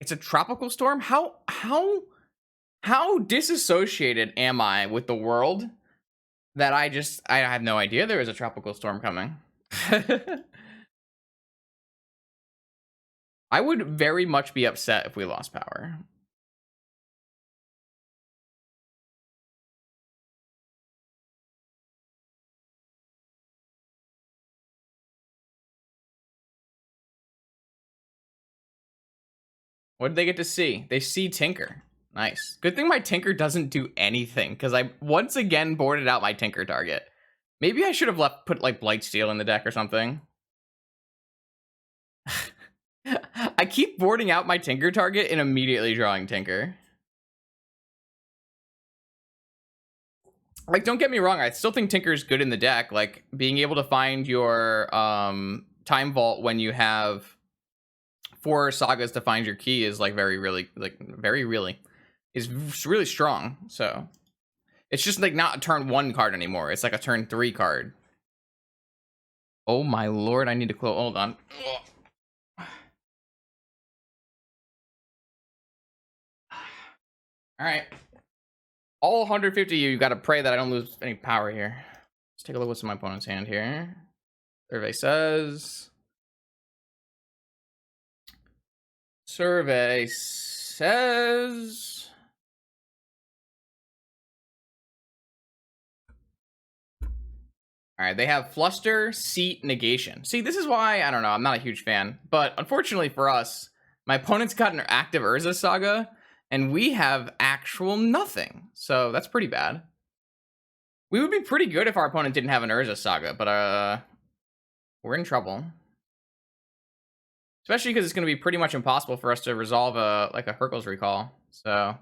It's a tropical storm? How disassociated am I with the world that I had no idea there was a tropical storm coming. I would very much be upset if we lost power. What did they get to see? They see Tinker. Nice. Good thing my Tinker doesn't do anything, because I once again boarded out my Tinker target. Maybe I should have put like Blightsteel in the deck or something. I keep boarding out my Tinker target and immediately drawing Tinker. Like, don't get me wrong, I still think Tinker's good in the deck. Like, being able to find your Time Vault when you have 4 sagas to find your key is like very really is really strong. So it's just like not a turn 1 card anymore. It's like a turn 3 card. Oh my lord, I need to close. Hold on. All right. All 150 you got to pray that I don't lose any power here. Let's take a look what's in my opponent's hand here. Survey says. All right, they have Fluster, Seat, Negation. See, this is why, I don't know, I'm not a huge fan. But unfortunately for us, my opponent's got an active Urza Saga, and we have actual nothing. So that's pretty bad. We would be pretty good if our opponent didn't have an Urza Saga, but we're in trouble. Especially because it's going to be pretty much impossible for us to resolve a Hercules Recall. So...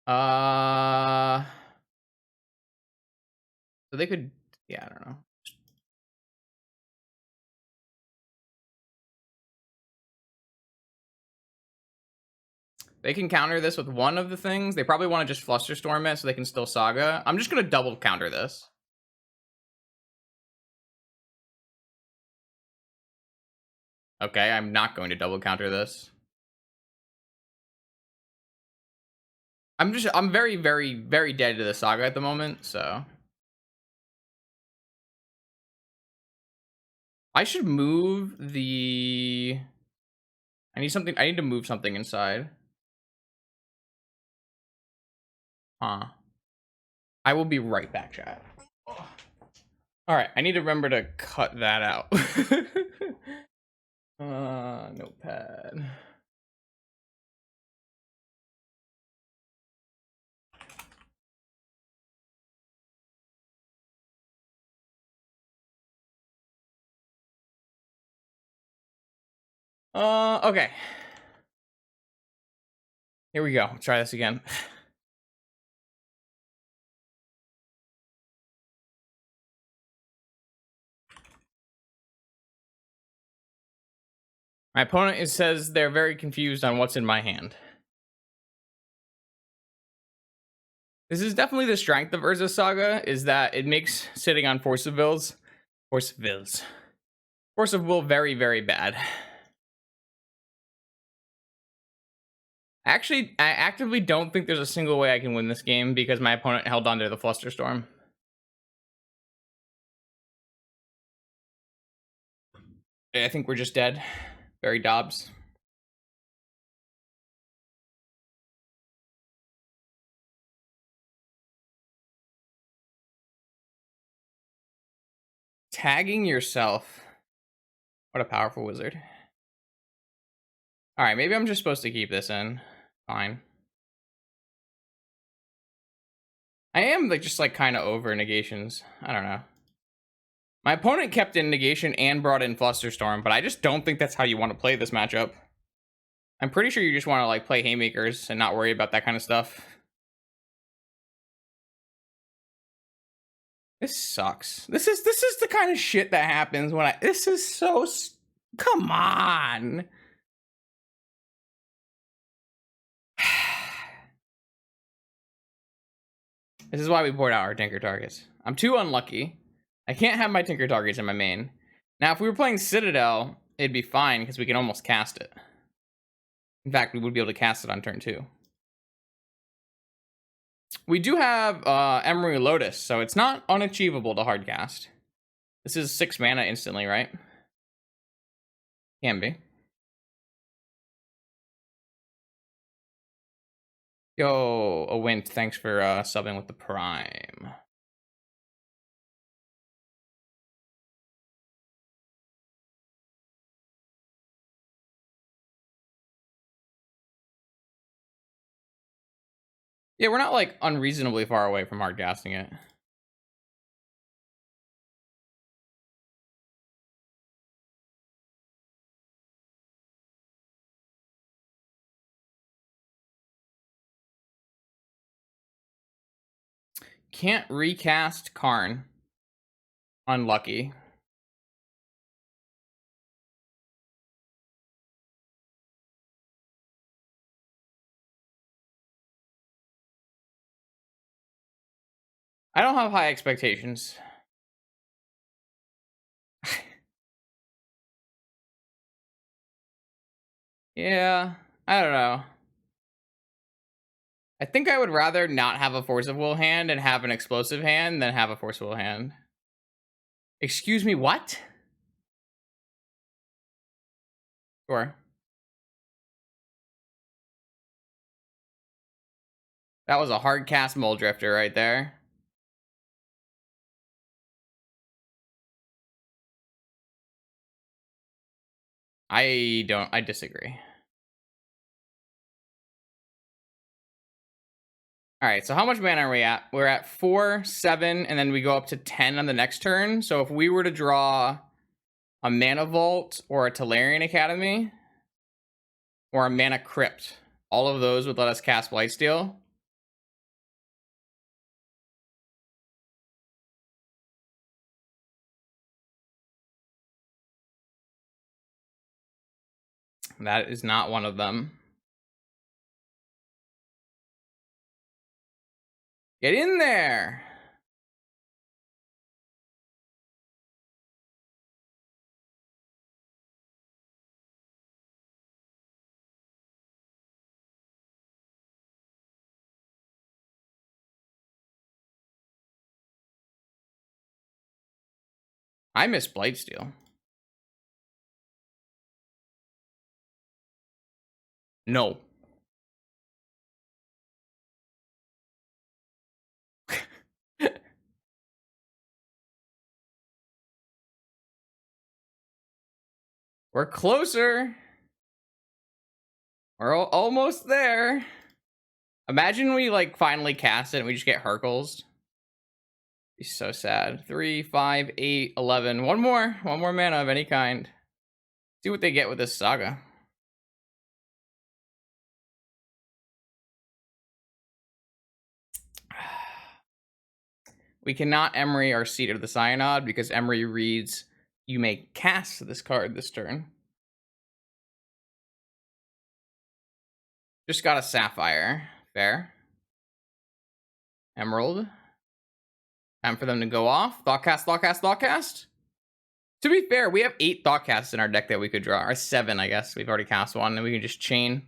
So they could, yeah, I don't know. They can counter this with one of the things. They probably want to just Flusterstorm it so they can still Saga. I'm just going to double counter this. Okay, I'm not going to double counter this. I'm very, very, very dead to the Saga at the moment, so. I should move the... I need to move something inside. Huh. I will be right back, chat. Alright, I need to remember to cut that out. Notepad. Okay. Here we go. Let's try this again. My opponent says they're very confused on what's in my hand. This is definitely the strength of Urza Saga, is that it makes sitting on Force of Will very, very bad. Actually, I actively don't think there's a single way I can win this game because my opponent held on to the Flusterstorm. I think we're just dead. Barry Dobbs. Tagging yourself. What a powerful wizard. Alright, maybe I'm just supposed to keep this in. Fine. I am just kind of over negations. I don't know. My opponent kept in negation and brought in Flusterstorm, but I just don't think that's how you want to play this matchup. I'm pretty sure you just want to play haymakers and not worry about that kind of stuff. This sucks. This is the kind of shit that happens when this is so come on. This is why we poured out our Tinker Targets. I'm too unlucky. I can't have my Tinker Targets in my main. Now, if we were playing Citadel, it'd be fine because we can almost cast it. In fact, we would be able to cast it on turn 2. We do have Emery Lotus, so it's not unachievable to hardcast. This is 6 mana instantly, right? Can be. Yo, a Wint, thanks for subbing with the Prime. Yeah, we're not unreasonably far away from hardcasting it. Can't recast Karn. Unlucky. I don't have high expectations. Yeah, I don't know. I think I would rather not have a Force of Will hand and have an explosive hand than have a Force of Will hand. Excuse me, what? Sure. That was a hard cast Mole Drifter right there. I disagree. All right, so how much mana are we at? We're at 4, 7, and then we go up to 10 on the next turn. So if we were to draw a Mana Vault or a Tolarian Academy or a Mana Crypt, all of those would let us cast Blightsteel. That is not one of them. Get in there! I miss Blightsteel. No. We're closer. We're almost there. Imagine we finally cast it and we just get Hercules. Be so sad. 3, 5, 8, 11. One more mana of any kind. See what they get with this Saga. We cannot Emery our Seat of the Synod because Emery reads, you may cast this card this turn. Just got a Sapphire. Fair. Emerald. Time for them to go off. Thoughtcast, Thoughtcast, Thoughtcast. To be fair, we have 8 Thoughtcasts in our deck that we could draw. Or 7, I guess. We've already cast one, and we can just chain.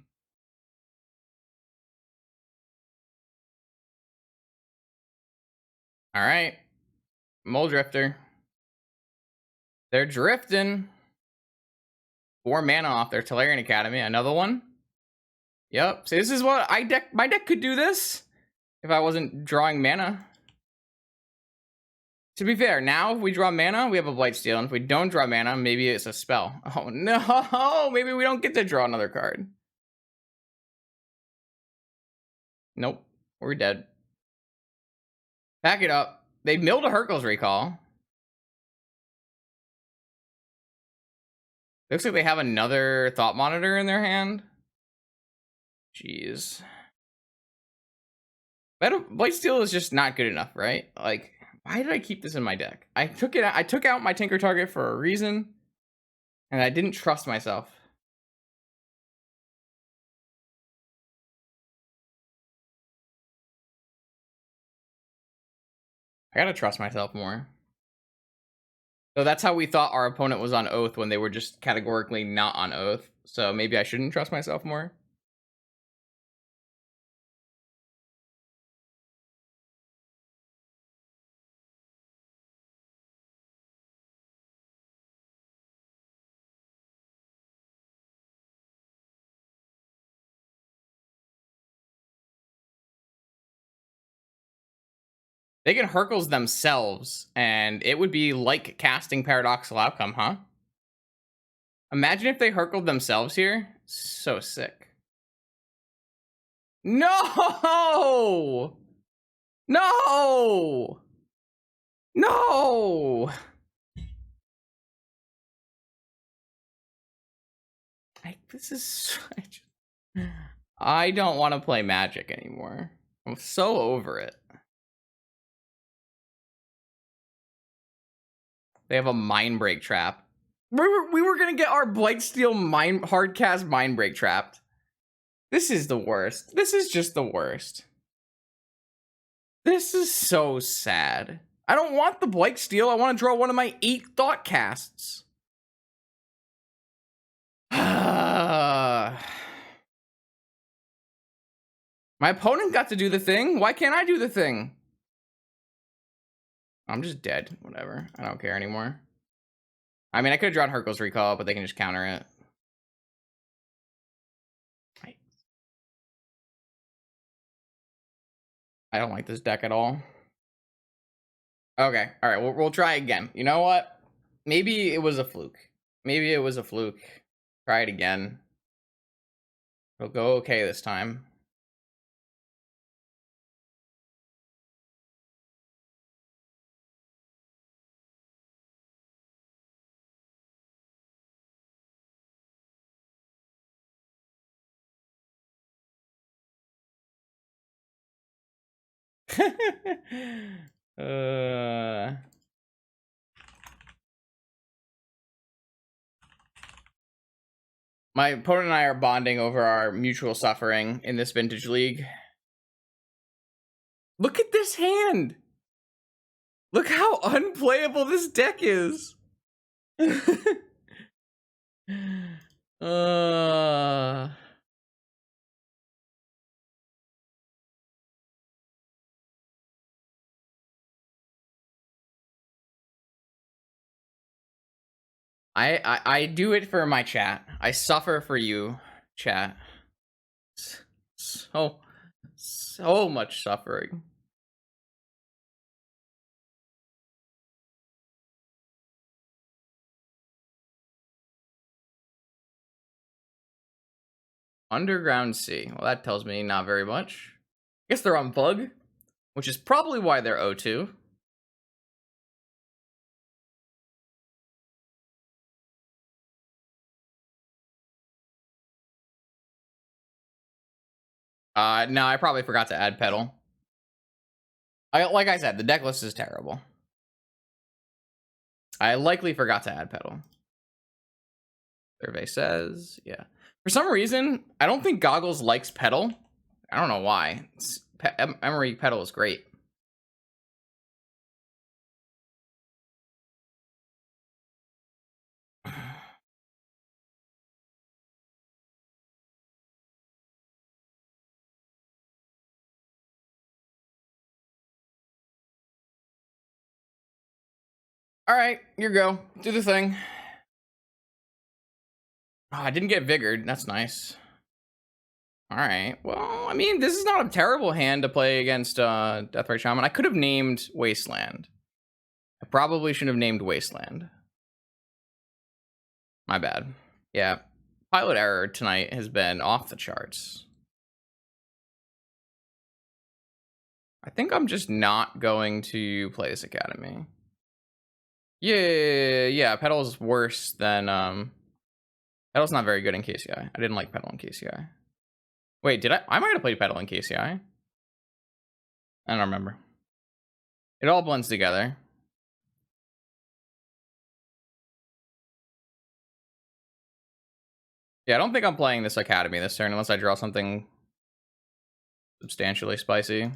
Alright. Mole Drifter. They're drifting. 4 mana off their Tolarian Academy. Another one. Yep. See, this is what my deck could do this if I wasn't drawing mana. To be fair, now if we draw mana, we have a Blightsteel. And if we don't draw mana, maybe it's a spell. Oh no! Maybe we don't get to draw another card. Nope. We're dead. Pack it up. They milled a Hercules Recall. Looks like they have another Thought Monitor in their hand. Jeez. Blightsteel is just not good enough, right? Like, why did I keep this in my deck? I took out my Tinker Target for a reason, and I didn't trust myself. I gotta trust myself more. So that's how we thought our opponent was on Oath when they were just categorically not on Oath. So maybe I shouldn't trust myself more. They can Hercules themselves, and it would be like casting Paradoxical Outcome, huh? Imagine if they Herculed themselves here. So sick. No! No! No! I don't want to play Magic anymore. I'm so over it. They have a Mindbreak Trap. We were gonna get our Blightsteel hardcast Mindbreak trapped. This is the worst. This is just the worst. This is so sad. I don't want the Blightsteel. I want to draw one of my 8 Thoughtcasts. My opponent got to do the thing. Why can't I do the thing? I'm just dead. Whatever. I don't care anymore. I mean, I could have drawn Hercules Recall, but they can just counter it. I don't like this deck at all. Okay. All right. We'll try again. You know what? Maybe it was a fluke. Maybe it was a fluke. Try it again. It'll go okay this time. My opponent and I are bonding over our mutual suffering in this vintage league. Look at this hand. Look how unplayable this deck is. I do it for my chat. I suffer for you, chat. So much suffering. Underground Sea. Well, that tells me not very much. I guess they're on Bug, which is probably why they're O2. No, I probably forgot to add pedal. Like I said, the deck list is terrible. I likely forgot to add pedal. Survey says, yeah. For some reason, I don't think Goggles likes pedal. I don't know why. Emery pedal is great. All right, your go. Do the thing. Oh, I didn't get Vigored. That's nice. All right. Well, I mean, this is not a terrible hand to play against Deathrite Shaman. I could have named Wasteland. I probably should have named Wasteland. My bad. Yeah. Pilot error tonight has been off the charts. I think I'm just not going to play this Academy. Yeah, Pedal's worse than Pedal's not very good in KCI. I didn't like Pedal in KCI. Wait, did I might have played Pedal in KCI. I don't remember. It all blends together. Yeah, I don't think I'm playing this Academy this turn unless I draw something substantially spicy.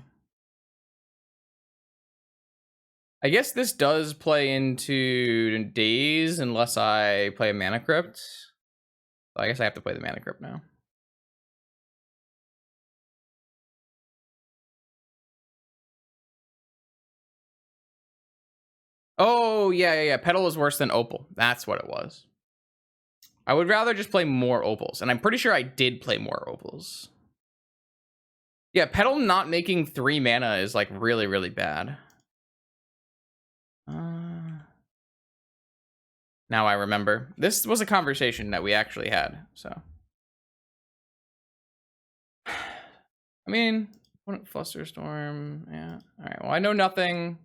I guess this does play into Daze unless I play a Mana Crypt. So I guess I have to play the Mana Crypt now. Oh, yeah. Pedal is worse than Opal. That's what it was. I would rather just play more Opals. And I'm pretty sure I did play more Opals. Yeah, Pedal not making 3 mana is like really, really bad. Now I remember. This was a conversation that we actually had, so. I mean, Flusterstorm, yeah. All right, well, I know nothing.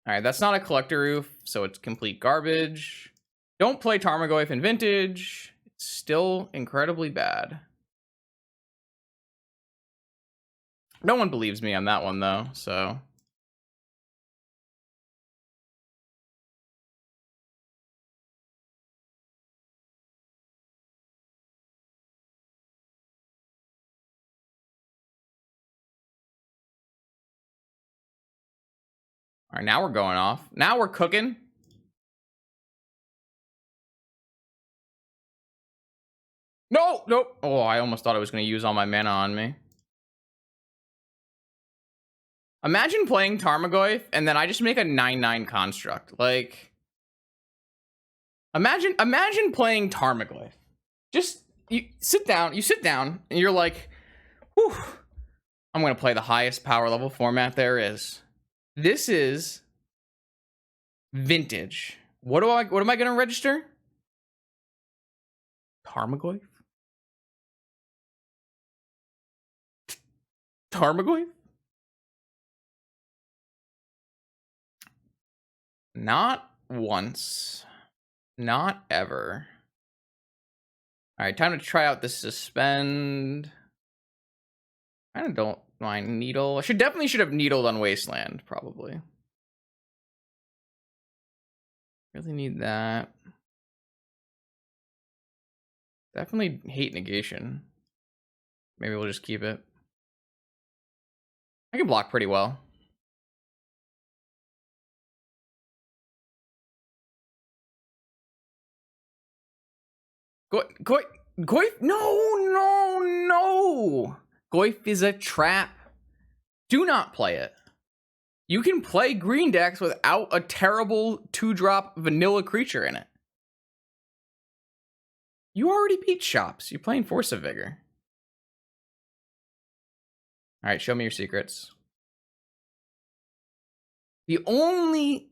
All right, that's not a Collector Roof, so it's complete garbage. Don't play Tarmogoyf in Vintage. It's still incredibly bad. No one believes me on that one, though, so. All right, now we're going off. Now we're cooking. No, nope. Oh, I almost thought I was going to use all my mana on me. Imagine playing Tarmogoyf and then I just make a 9/9 construct. Like, imagine playing Tarmogoyf. Just you sit down, and you're like, whew, I'm going to play the highest power level format there is. This is Vintage. What am I going to register? Tarmogoyf? Tarmogoyf? Not once. Not ever. All right, time to try out this Suspend. I don't mind Needle. I definitely should have Needled on Wasteland, probably. Really need that. Definitely hate Negation. Maybe we'll just keep it. I can block pretty well. Goyf? No. Goyf is a trap. Do not play it. You can play green decks without a terrible 2-drop vanilla creature in it. You already beat Shops. You're playing Force of Vigor. All right, show me your secrets. The only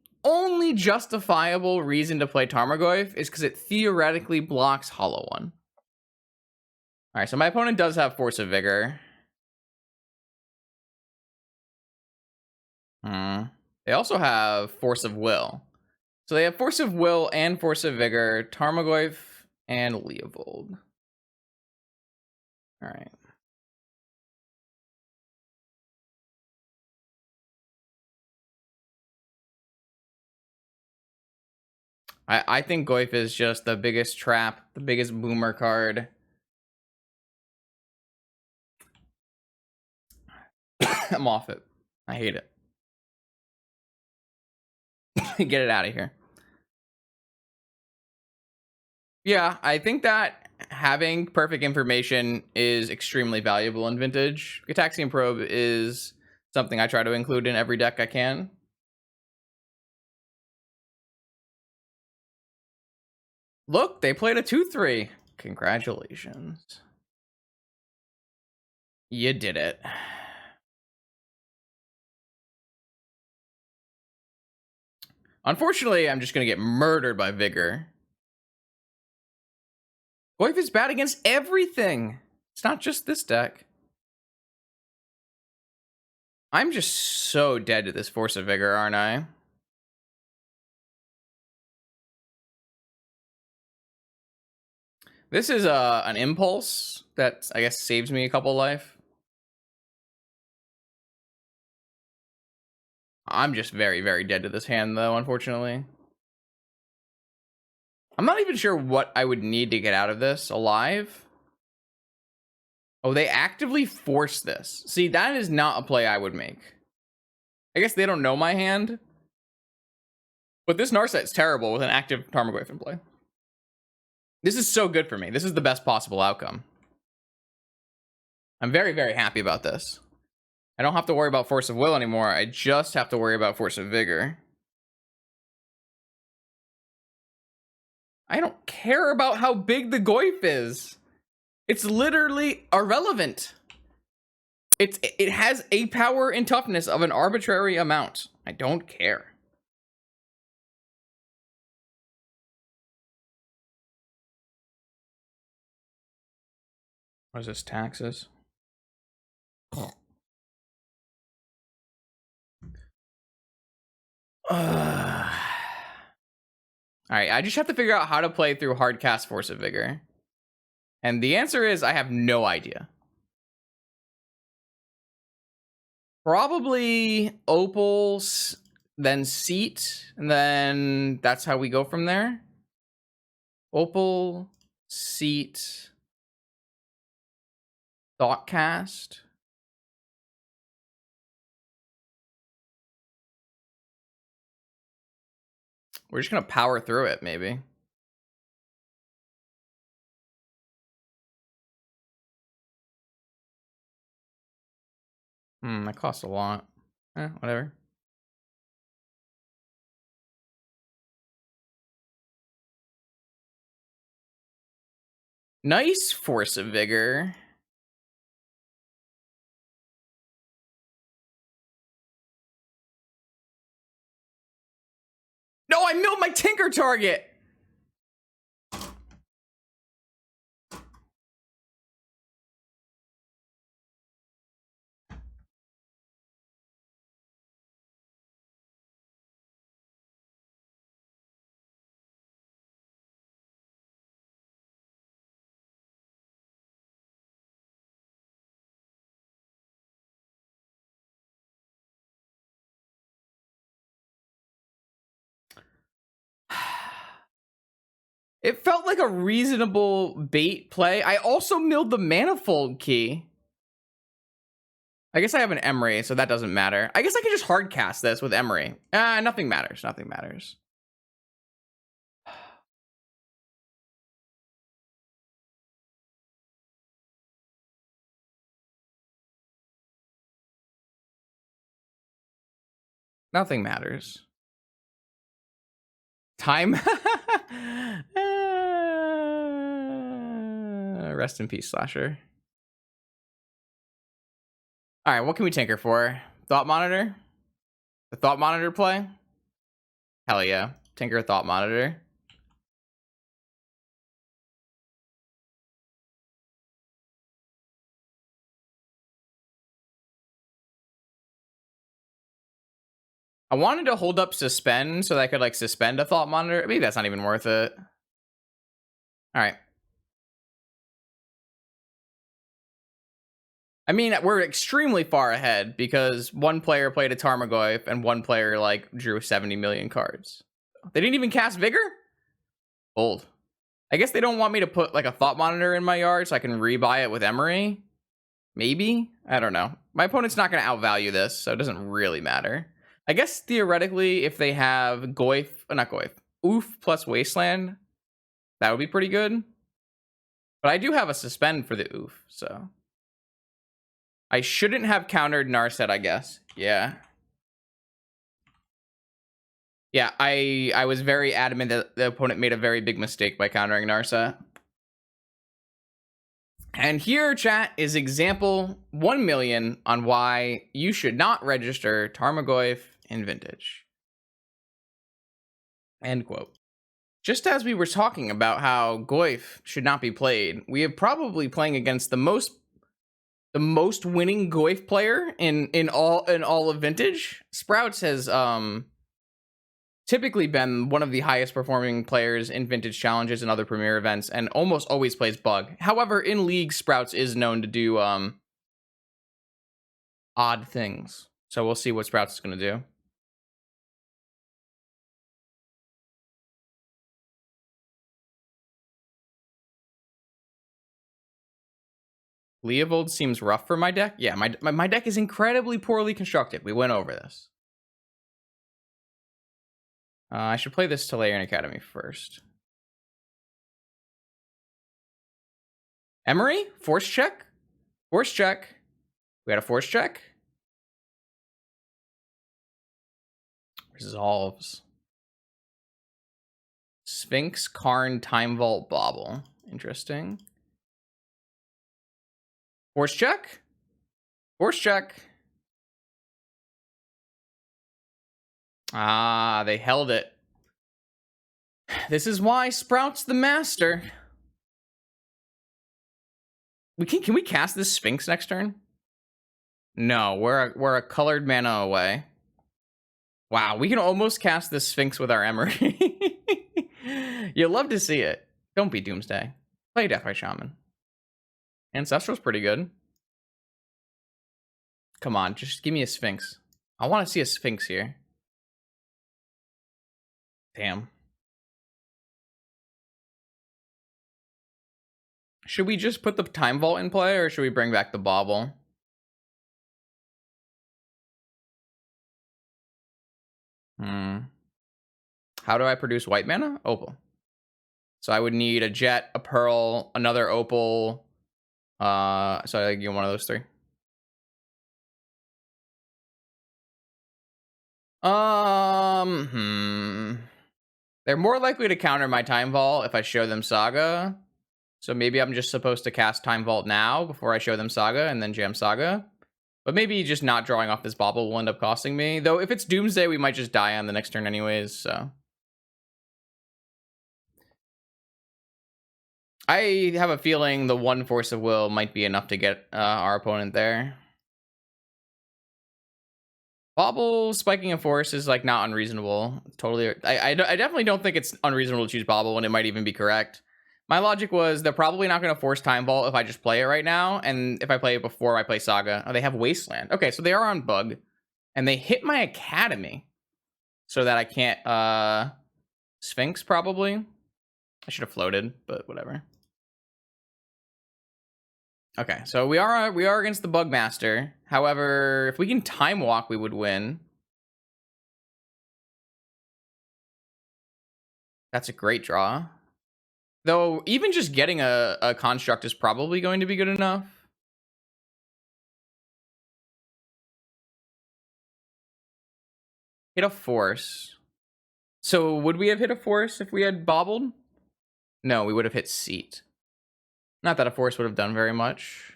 justifiable reason to play Tarmogoyf is because it theoretically blocks Hollow One. All right, so my opponent does have Force of Vigor. They also have Force of Will. So they have Force of Will and Force of Vigor, Tarmogoyf, and Leovold. All right. I think Goyf is just the biggest trap, the biggest boomer card. I'm off it. I hate it. Get it out of here. Yeah, I think that having perfect information is extremely valuable in Vintage. Gataxian Probe is something I try to include in every deck I can. Look, they played a 2-3. Congratulations. You did it. Unfortunately, I'm just going to get murdered by Vigor. Goyf is bad against everything. It's not just this deck. I'm just so dead to this Force of Vigor, aren't I? This is an impulse that, I guess, saves me a couple life. I'm just very, very dead to this hand, though, unfortunately. I'm not even sure what I would need to get out of this alive. Oh, they actively force this. See, that is not a play I would make. I guess they don't know my hand. But this Narset's terrible with an active Tarmogoyf in play. This is so good for me. This is the best possible outcome. I'm very, very happy about this. I don't have to worry about Force of Will anymore. I just have to worry about Force of Vigor. I don't care about how big the Goyf is. It's literally irrelevant. It has a power and toughness of an arbitrary amount. I don't care. What is this, taxes? Alright, I just have to figure out how to play through Hardcast Force of Vigor. And the answer is I have no idea. Probably Opal, then Seat, and then that's how we go from there. Opal, Seat, Thoughtcast. We're just gonna power through it, maybe. That costs a lot. Whatever. Nice Force of Vigor. No, I milled my Tinker target! It felt like a reasonable bait play. I also milled the Manifold Key. I guess I have an Emery, so that doesn't matter. I guess I could just hard cast this with Emery. Nothing matters. Nothing matters. Nothing matters. Time. Rest in peace, Slasher. All right, what can we tinker for? Thought Monitor? The Thought Monitor play? Hell yeah. Tinker Thought Monitor. I wanted to hold up Suspend so that I could, like, suspend a Thought Monitor. Maybe that's not even worth it. All right. I mean, we're extremely far ahead because one player played a Tarmogoyf and one player, like, drew 70 million cards. They didn't even cast Vigor? Bold. I guess they don't want me to put like a thought monitor in my yard so I can rebuy it with Emery. Maybe? I don't know. My opponent's not going to outvalue this, so it doesn't really matter. I guess theoretically, if they have Goyf, not Goyf, Oof plus Wasteland, that would be pretty good. But I do have a suspend for the Oof, so I shouldn't have countered Narset, I guess. Yeah. Yeah, I was very adamant that the opponent made a very big mistake by countering Narset. And here, chat, is example 1 million on why you should not register Tarmogoyf in Vintage. End quote. Just as we were talking about how Goyf should not be played, we are probably playing against the most winning Goyf player in all of Vintage. Sprouts has typically been one of the highest performing players in Vintage challenges and other premier events, and almost always plays Bug. However, in League, Sprouts is known to do odd things. So we'll see what Sprouts is going to do. Leovold seems rough for my deck. Yeah, my deck is incredibly poorly constructed. We went over this. I should play this Tolarian Academy first. Emery? Force check? Force check. We had a force check. Resolves. Sphinx, Karn, Time Vault, Bauble. Interesting. Force check? Force check. Ah, they held it. This is why Sprout's the master. Can we cast this Sphinx next turn? No, we're a colored mana away. Wow, we can almost cast this Sphinx with our Emery. You'll love to see it. Don't be Doomsday. Play Deathray Shaman. Ancestral's pretty good. Come on, just give me a Sphinx. I want to see a Sphinx here. Damn. Should we just put the Time Vault in play, or should we bring back the Bauble? How do I produce white mana? Opal. So I would need a Jet, a Pearl, another Opal. So I give one of those three. They're more likely to counter my Time Vault if I show them Saga. So maybe I'm just supposed to cast Time Vault now before I show them Saga and then jam Saga. But maybe just not drawing off this Bauble will end up costing me. Though if it's Doomsday, we might just die on the next turn anyways, so. I have a feeling the one Force of Will might be enough to get our opponent there. Bauble spiking a Force is like not unreasonable. Totally. I definitely don't think it's unreasonable to choose Bauble when it might even be correct. My logic was they're probably not going to force Time Vault if I just play it right now. And if I play it before I play Saga. Oh, they have Wasteland. Okay, so they are on Bug. And they hit my Academy. So that I can't Sphinx probably. I should have floated, but whatever. Okay, so we are against the Bug Master. However, if we can Time Walk, we would win. That's a great draw. Though, even just getting a construct is probably going to be good enough. Hit a Force. So, would we have hit a Force if we had bobbled? No, we would have hit Seat. Not that a Force would have done very much.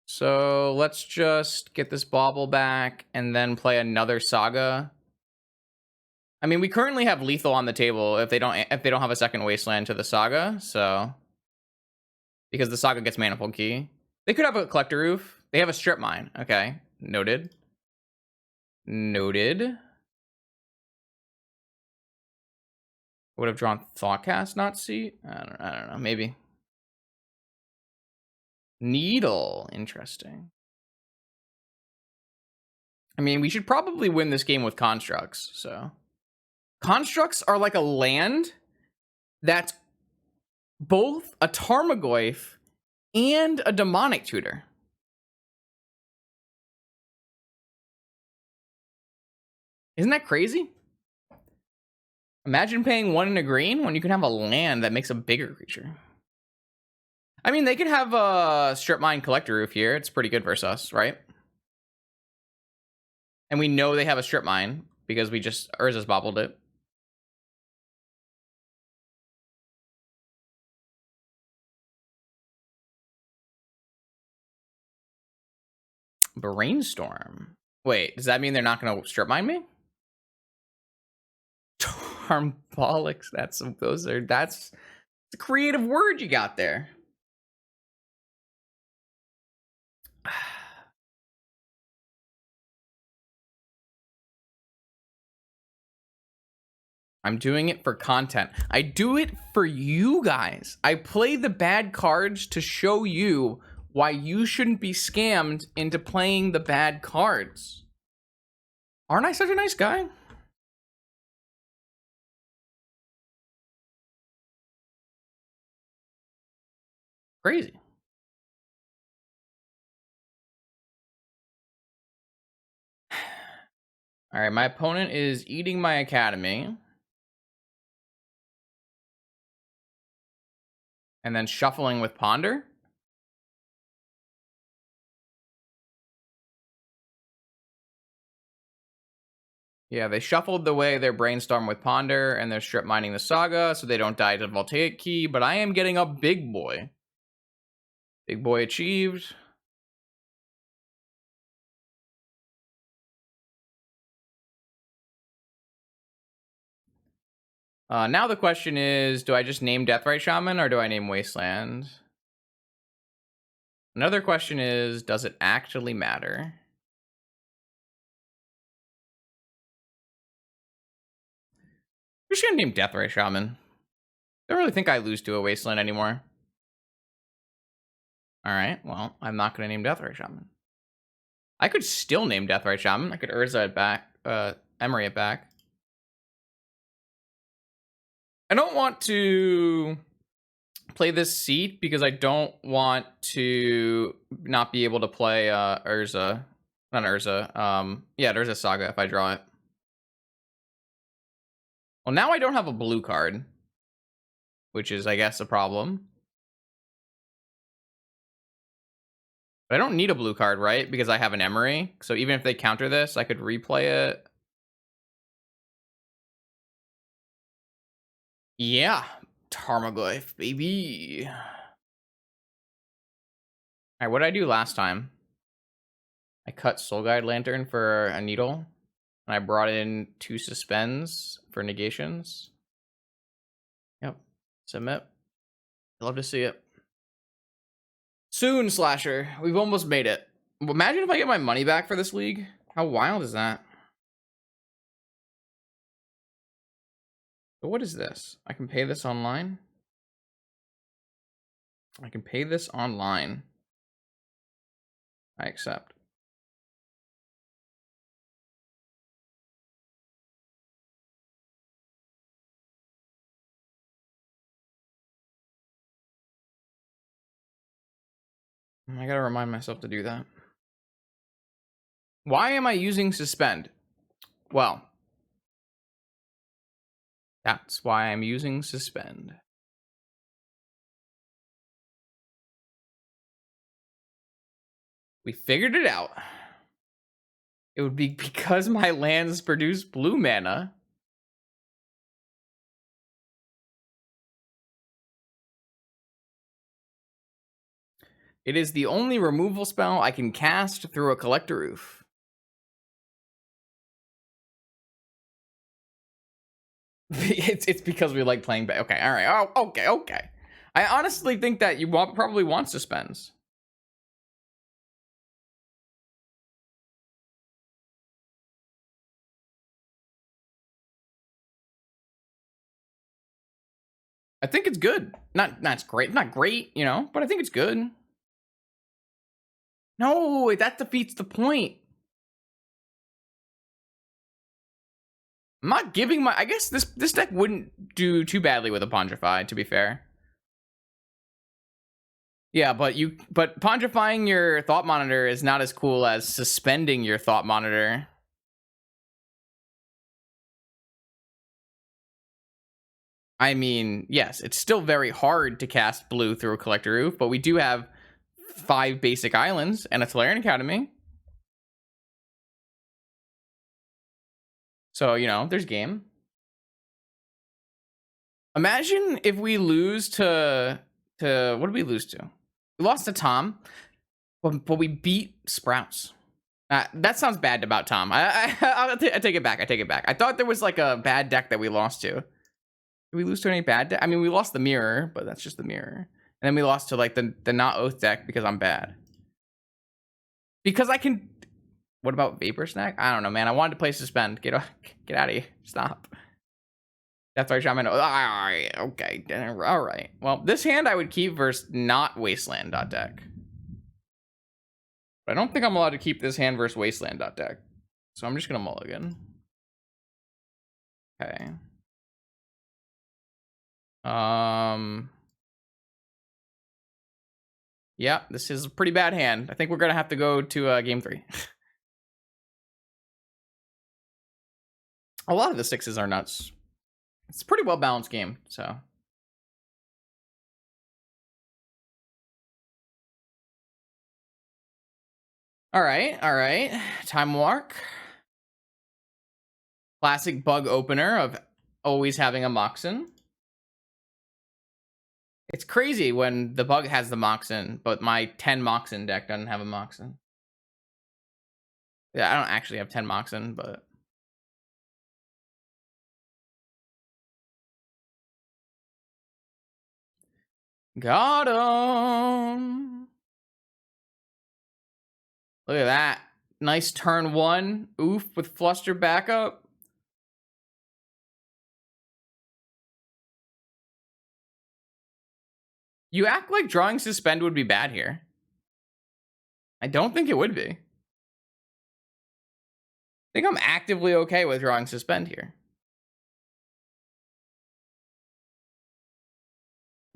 So, let's just get this Bauble back and then play another Saga. I mean, we currently have lethal on the table if they don't have a second Wasteland to the Saga, so because the Saga gets Manifold Key. They could have a Collector Roof. They have a Strip Mine. Okay, noted. Noted. Would have drawn Thoughtcast, not Seat. I don't know. Maybe. Needle. Interesting. I mean, we should probably win this game with constructs. So Constructs are like a land that's both a Tarmogoyf and a demonic tutor. Isn't that crazy? Imagine paying 1 in a green when you can have a land that makes a bigger creature. I mean, they could have a Strip Mine Collector Roof here. It's pretty good versus us, right? And we know they have a Strip Mine because we just Urza's bobbled it. Brainstorm. Wait, does that mean they're not going to Strip Mine me? Tarmbolics. That's a creative word you got there. I'm doing it for content. I do it for you guys. I play the bad cards to show you why you shouldn't be scammed into playing the bad cards. Aren't I such a nice guy? Crazy. All right, my opponent is eating my academy. And then shuffling with Ponder. Yeah, they shuffled the way their Brainstorm with Ponder, and they're strip mining the Saga, so they don't die to Voltaic Key, but I am getting up Big Boy. Big Boy achieved. Now the question is, do I just name Deathrite Shaman, or do I name Wasteland? Another question is, does it actually matter? I'm just gonna name Deathrite Shaman. I don't really think I lose to a Wasteland anymore. Alright, well, I'm not gonna name Deathrite Shaman. I could still name Deathrite Shaman. I could Urza it back, Emery it back. I don't want to play this seat because I don't want to not be able to play Urza. Not Urza. Yeah, Urza Saga if I draw it. Well, now I don't have a blue card, which is, I guess, a problem. But I don't need a blue card, right? Because I have an Emery. So even if they counter this, I could replay it. Yeah. Tarmogoyf, baby. Alright, what did I do last time? I cut Soul Guide Lantern for a needle. And I brought in 2 suspends for negations. Yep. Submit. Love to see it. Soon, Slasher. We've almost made it. Imagine if I get my money back for this league. How wild is that? But what is this? I can pay this online? I can pay this online. I accept. I gotta remind myself to do that. Why am I using suspend? Well, that's why I'm using suspend. We figured it out. It would be because my lands produce blue mana. It is the only removal spell I can cast through a Collector Roof. It's because we like playing back. Okay, all right. Oh, okay. I honestly think that you probably want suspends. I think it's good. Not great. Not great, you know, but I think it's good. No, that defeats the point. I'm not giving my... I guess this deck wouldn't do too badly with a Pondrify, to be fair. Yeah, but Pondrifying your Thought Monitor is not as cool as suspending your Thought Monitor. I mean, yes, it's still very hard to cast blue through a Collector Roof, but we do have 5 basic islands and a Tolarian Academy. So, you know, there's game. Imagine if we lose to what did we lose to? We lost to Tom, but we beat Sprouts. That sounds bad about Tom. I take it back. I take it back. I thought there was like a bad deck that we lost to. Did we lose to any bad deck? I mean, we lost the mirror, but that's just the mirror. And then we lost to like the not Oath deck because I'm bad. Because I can... What about Vapor Snack? I don't know, man. I wanted to play Suspend. Get out of here. Stop. That's why Shaman... Alright, okay. Alright. Well, this hand I would keep versus not Wasteland.deck. But I don't think I'm allowed to keep this hand versus Wasteland.deck. So I'm just going to mulligan. Okay. Yeah, this is a pretty bad hand. I think we're going to have to go to game 3. A lot of the 6s are nuts. It's a pretty well balanced game, so. All right. Time Walk. Classic bug opener of always having a Moxen. It's crazy when the bug has the Moxen, but my 10 Moxen deck doesn't have a Moxen. Yeah, I don't actually have 10 Moxen, but... Got him! Look at that. Nice turn 1. Oof with Fluster backup. You act like drawing Suspend would be bad here. I don't think it would be. I think I'm actively okay with drawing Suspend here.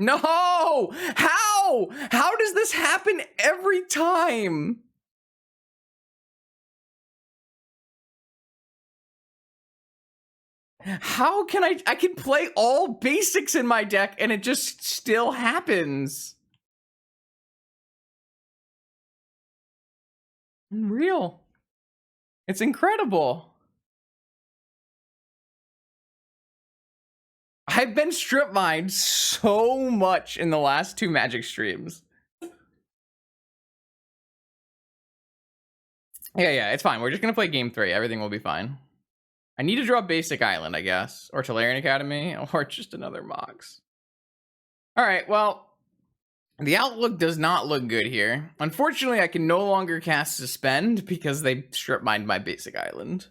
No! How? How does this happen every time? How can I can play all basics in my deck and it just still happens? Unreal. It's incredible. I've been strip mined so much in the last 2 Magic streams. Yeah, it's fine. We're just gonna play game 3. Everything will be fine. I need to draw Basic Island, I guess. Or Tolarian Academy, or just another Mox. Alright, well... The outlook does not look good here. Unfortunately, I can no longer cast Suspend because they strip mined my Basic Island.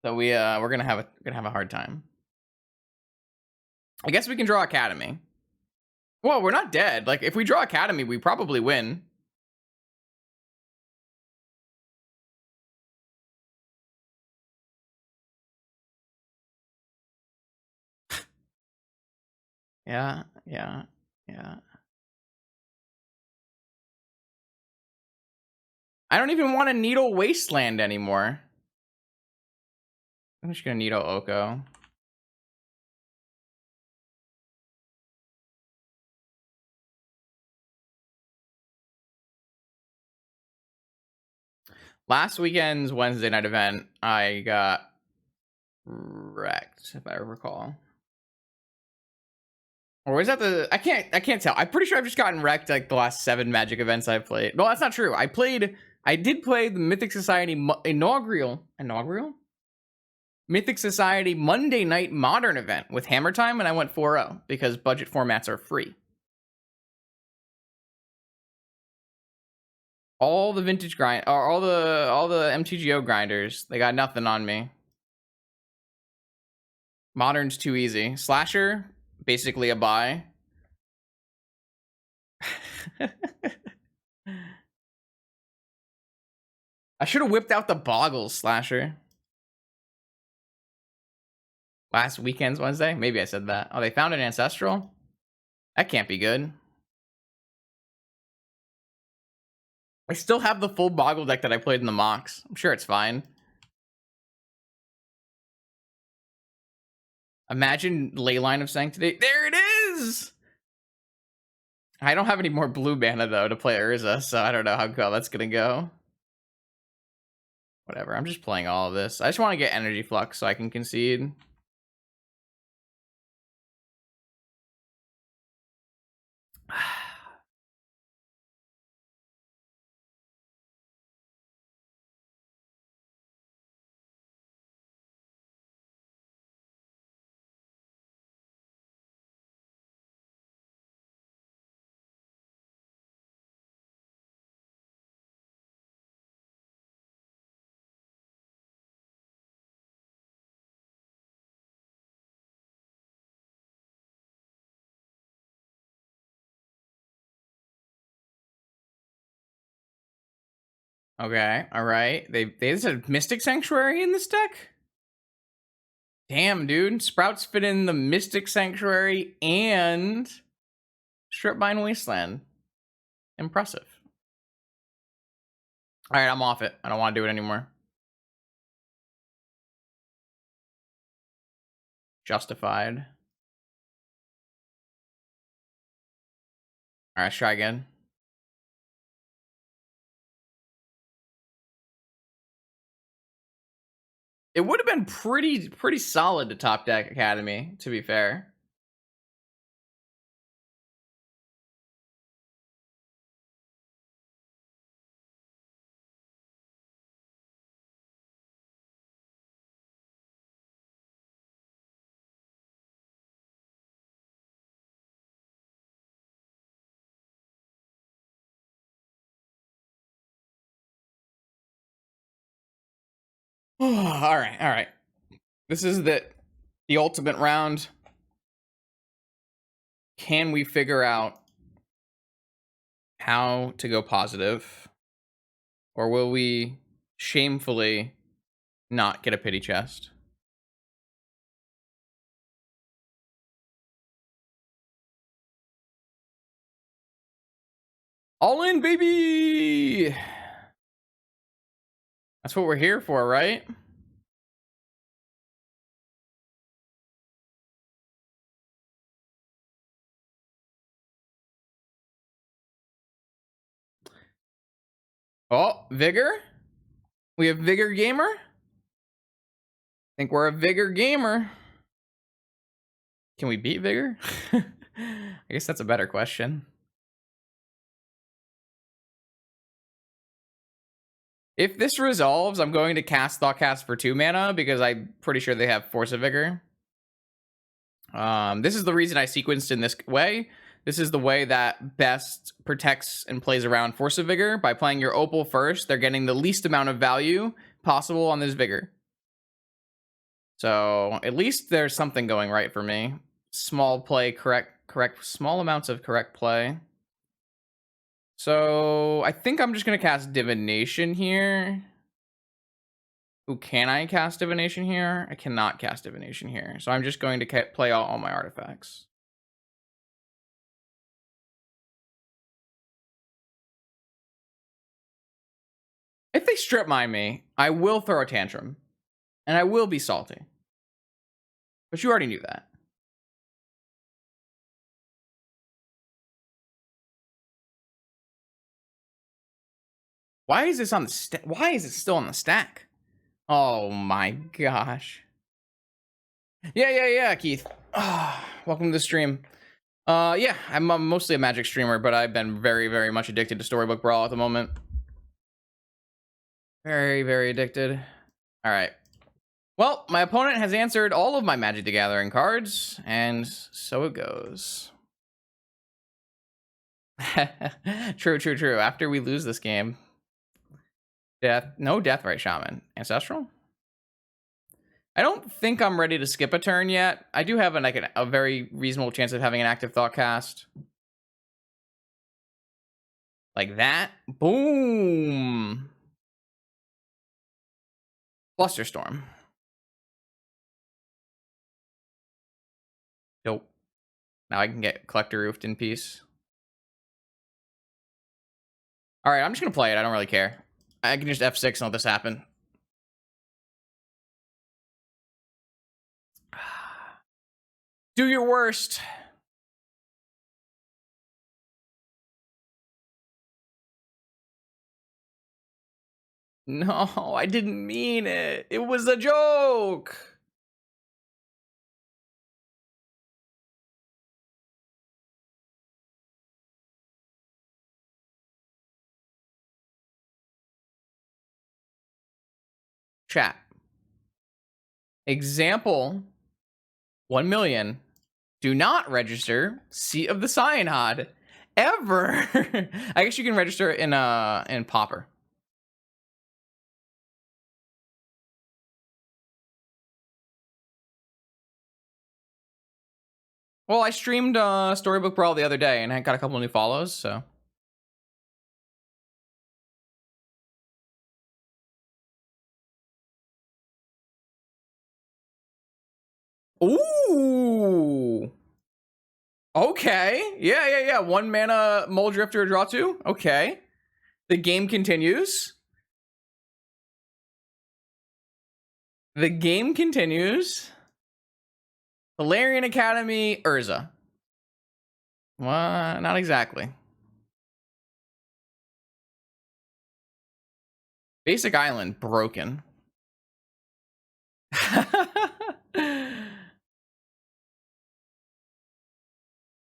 So we're gonna have a hard time. I guess we can draw Academy. Well, we're not dead. Like, if we draw Academy, we probably win. Yeah. I don't even want to Needle Wasteland anymore. I'm just gonna Needle Oko. Last weekend's Wednesday night event, I got wrecked, if I recall. Or was that the... I can't tell. I'm pretty sure I've just gotten wrecked like the last 7 Magic events I've played. No, that's not true. I did play the Mythic Society inaugural Mythic Society Monday night Modern event with Hammer Time, and I went 4-0 because budget formats are free. All the vintage grind, or all the MTGO grinders, they got nothing on me. Modern's too easy. Slasher, basically a buy. I should have whipped out the Boggles, Slasher. Last weekend's Wednesday? Maybe I said that. Oh, they found an ancestral? That can't be good. I still have the full Boggle deck that I played in the mocks. I'm sure it's fine. Imagine Leyline of Sanctity. There it is! I don't have any more blue mana, though, to play Urza, so I don't know how well that's gonna go. Whatever, I'm just playing all of this. I just want to get Energy Flux so I can concede. Okay, alright. They said Mystic Sanctuary in this deck? Damn, dude. Sprouts fit in the Mystic Sanctuary and Stripmine Wasteland. Impressive. Alright, I'm off it. I don't want to do it anymore. Justified. Alright, let's try again. It would have been pretty solid to top deck Academy, to be fair. Alright. This is the ultimate round. Can we figure out how to go positive? Or will we shamefully not get a pity chest? All in, baby! That's what we're here for, right? Oh, Vigor? We have Vigor Gamer? I think we're a Vigor Gamer. Can we beat Vigor? I guess that's a better question. If this resolves, I'm going to cast Thoughtcast for 2 mana because I'm pretty sure they have Force of Vigor. This is the reason I sequenced in this way. This is the way that best protects and plays around Force of Vigor. By playing your Opal first, they're getting the least amount of value possible on this Vigor. So at least there's something going right for me. Small play, correct, small amounts of correct play. So I think I'm just going to cast Divination here. Ooh, can I cast Divination here? I cannot cast Divination here. So I'm just going to play out all my artifacts. If they strip mine me, I will throw a tantrum. And I will be salty. But you already knew that. Why is this on the stack? Why is it still on the stack? Oh my gosh. Yeah, Keith. Welcome to the stream. Yeah, I'm mostly a Magic streamer, but I've been very much addicted to Storybook Brawl at the moment. Very addicted. All right. Well, my opponent has answered all of my Magic the Gathering cards, and so it goes. True. After we lose this game. No Deathrite Shaman. Ancestral? I don't think I'm ready to skip a turn yet. I do have a very reasonable chance of having an active Thoughtcast. Like that. Boom. Flusterstorm. Dope. Now I can get Collector Roofed in peace. Alright, I'm just gonna play it. I don't really care. I can just F6 and let this happen. Do your worst. No, I didn't mean it. It was a joke. Chat. Example 1 million. Do not register Seat of the Cyanod ever. I guess you can register in Pauper. Well, I streamed Storybook Brawl the other day and I got a couple new follows, so. Ooh. Okay. Yeah. 1 mana Mole Drifter draw 2. Okay. The game continues. The game continues. Valerian Academy, Urza. Well, not exactly. Basic Island, broken.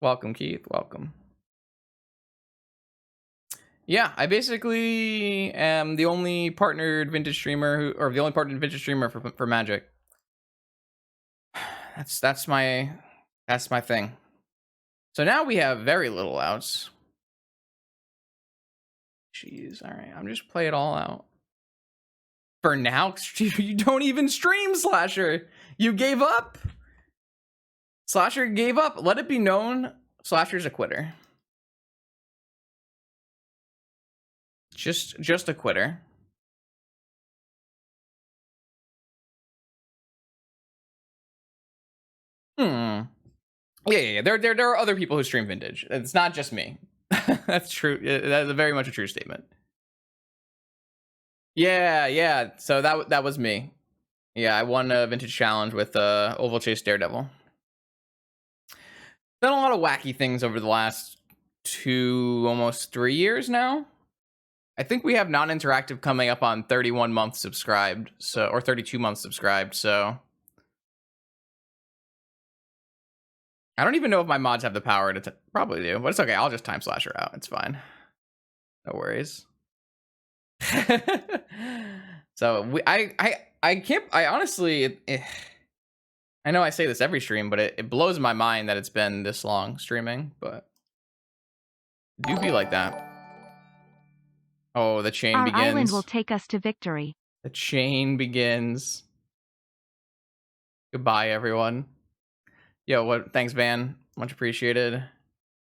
Welcome, Keith. Welcome. Yeah, I basically am the only partnered vintage streamer or the only partnered vintage streamer for Magic. That's my thing. So now we have very little outs. Jeez, all right, I'm just play it all out. For now, you don't even stream, Slasher. You gave up. Slasher gave up. Let it be known, Slasher's a quitter. Just a quitter. Yeah. There are other people who stream vintage. It's not just me. That's true. That's very much a true statement. Yeah. So that was me. Yeah, I won a vintage challenge with Oval Chase Daredevil. Done a lot of wacky things over the last almost 3 years now. I think we have non-interactive coming up on 31 months subscribed, so or 32 months subscribed. So I don't even know if my mods have the power to probably do, but it's okay. I'll just time Slasher out. It's fine. No worries. So I can't. I honestly, I know I say this every stream, but it blows my mind that it's been this long streaming. But it do be like that. Oh, the chain begins. Our island will take us to victory. The chain begins. Goodbye, everyone. Yo, what? Thanks, Van. Much appreciated.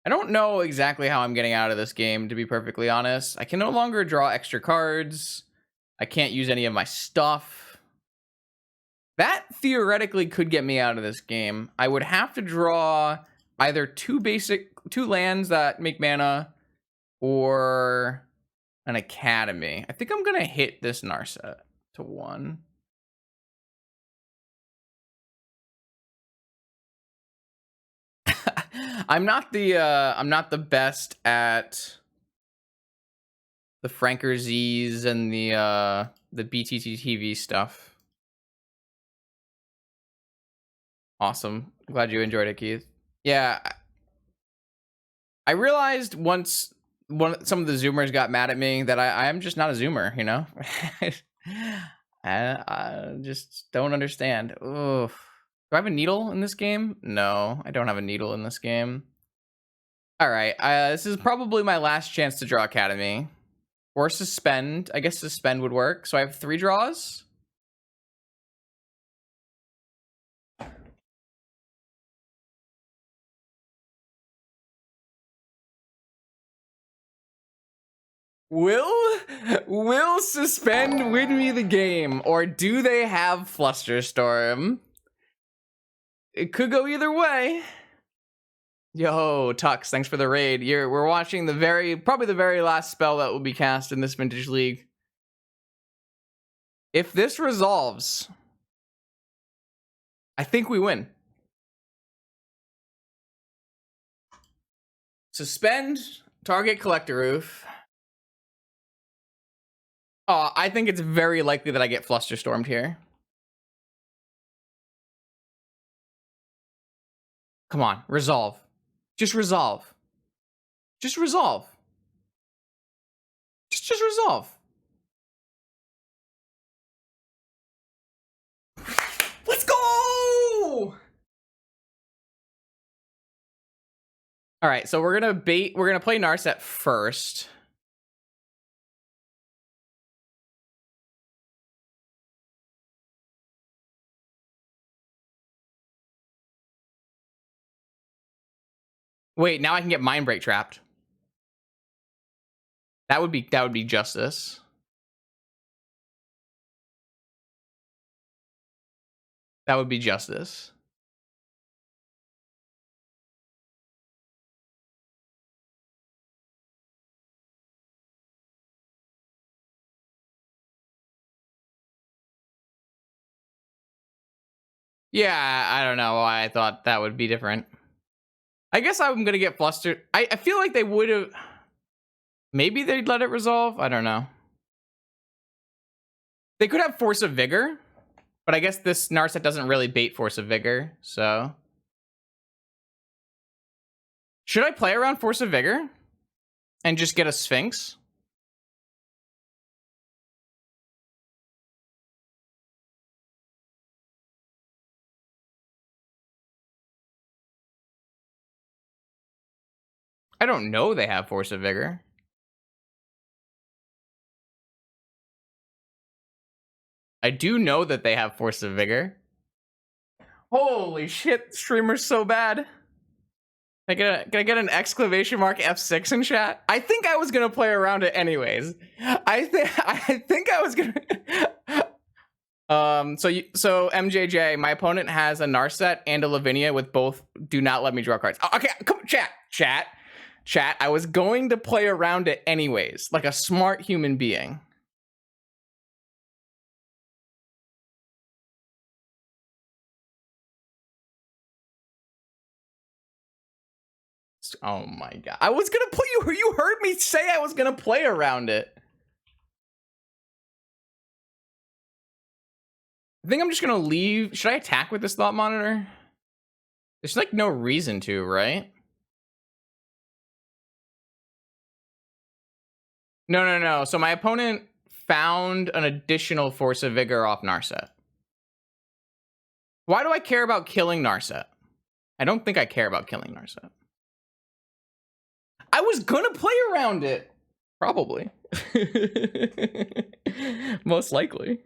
I don't know exactly how I'm getting out of this game, to be perfectly honest. I can no longer draw extra cards. I can't use any of my stuff. That theoretically could get me out of this game. I would have to draw either two lands that make mana or an academy. I think I'm gonna hit this Narset to 1. I'm not the best at the Franker Z's and the BTT TV stuff. Awesome. Glad you enjoyed it, Keith. Yeah. I realized once some of the Zoomers got mad at me that I am just not a Zoomer, you know? I just don't understand. Oof. Do I have a needle in this game? No, I don't have a needle in this game. All right, this is probably my last chance to draw Academy. Or Suspend. I guess Suspend would work. So I have 3 draws. Will Suspend win me the game? Or do they have Flusterstorm? It could go either way. Yo, Tux, thanks for the raid. We're watching probably the very last spell that will be cast in this vintage league. If this resolves, I think we win. Suspend, target collector roof. Oh, I think it's very likely that I get flusterstormed here. Come on, resolve. Just resolve. Just resolve. Just resolve. Let's go! All right, so we're gonna play Narset first. Wait, now I can get Mind Break trapped. That would be justice. That would be justice. Yeah, I don't know why I thought that would be different. I guess I'm gonna get flustered. I feel like they would have. Maybe they'd let it resolve. I don't know. They could have Force of Vigor, but I guess this Narset doesn't really bait Force of Vigor, so. Should I play around Force of Vigor and just get a Sphinx? I don't know they have Force of Vigor. I do know that they have Force of Vigor. Holy shit, streamer's so bad. Can I get an exclamation mark F6 in chat? I think I was gonna play around it anyways. I think I was gonna. So MJJ, my opponent has a Narset and a Lavinia with both. Do not let me draw cards. Oh, okay, come chat. I was going to play around it anyways, like a smart human being. Oh my god. I was gonna play you heard me say I was gonna play around it. I think I'm just gonna leave. Should I attack with this Thought Monitor? There's like no reason to, right? No. So my opponent found an additional Force of Vigor off Narset. Why do I care about killing Narset? I don't think I care about killing Narset. I was gonna play around it. Probably. Most likely.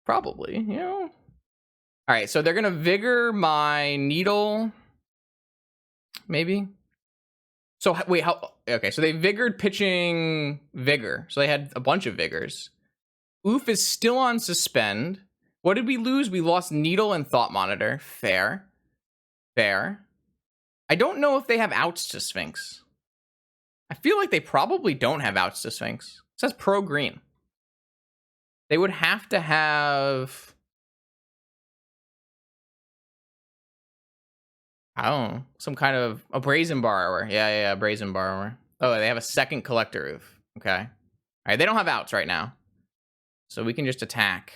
Probably, you know. All right, so they're gonna Vigor my Needle. Maybe. So wait, how? Okay, so they Vigored pitching Vigor. So they had a bunch of Vigors. Oof is still on Suspend. What did we lose? We lost Needle and Thought Monitor. Fair. I don't know if they have outs to Sphinx. I feel like they probably don't have outs to Sphinx. It says pro green. They would have to have... I don't know. Some kind of... A Brazen Borrower. Yeah, Brazen Borrower. Oh, they have a second Collector Roof. Okay. All right, they don't have outs right now. So we can just attack.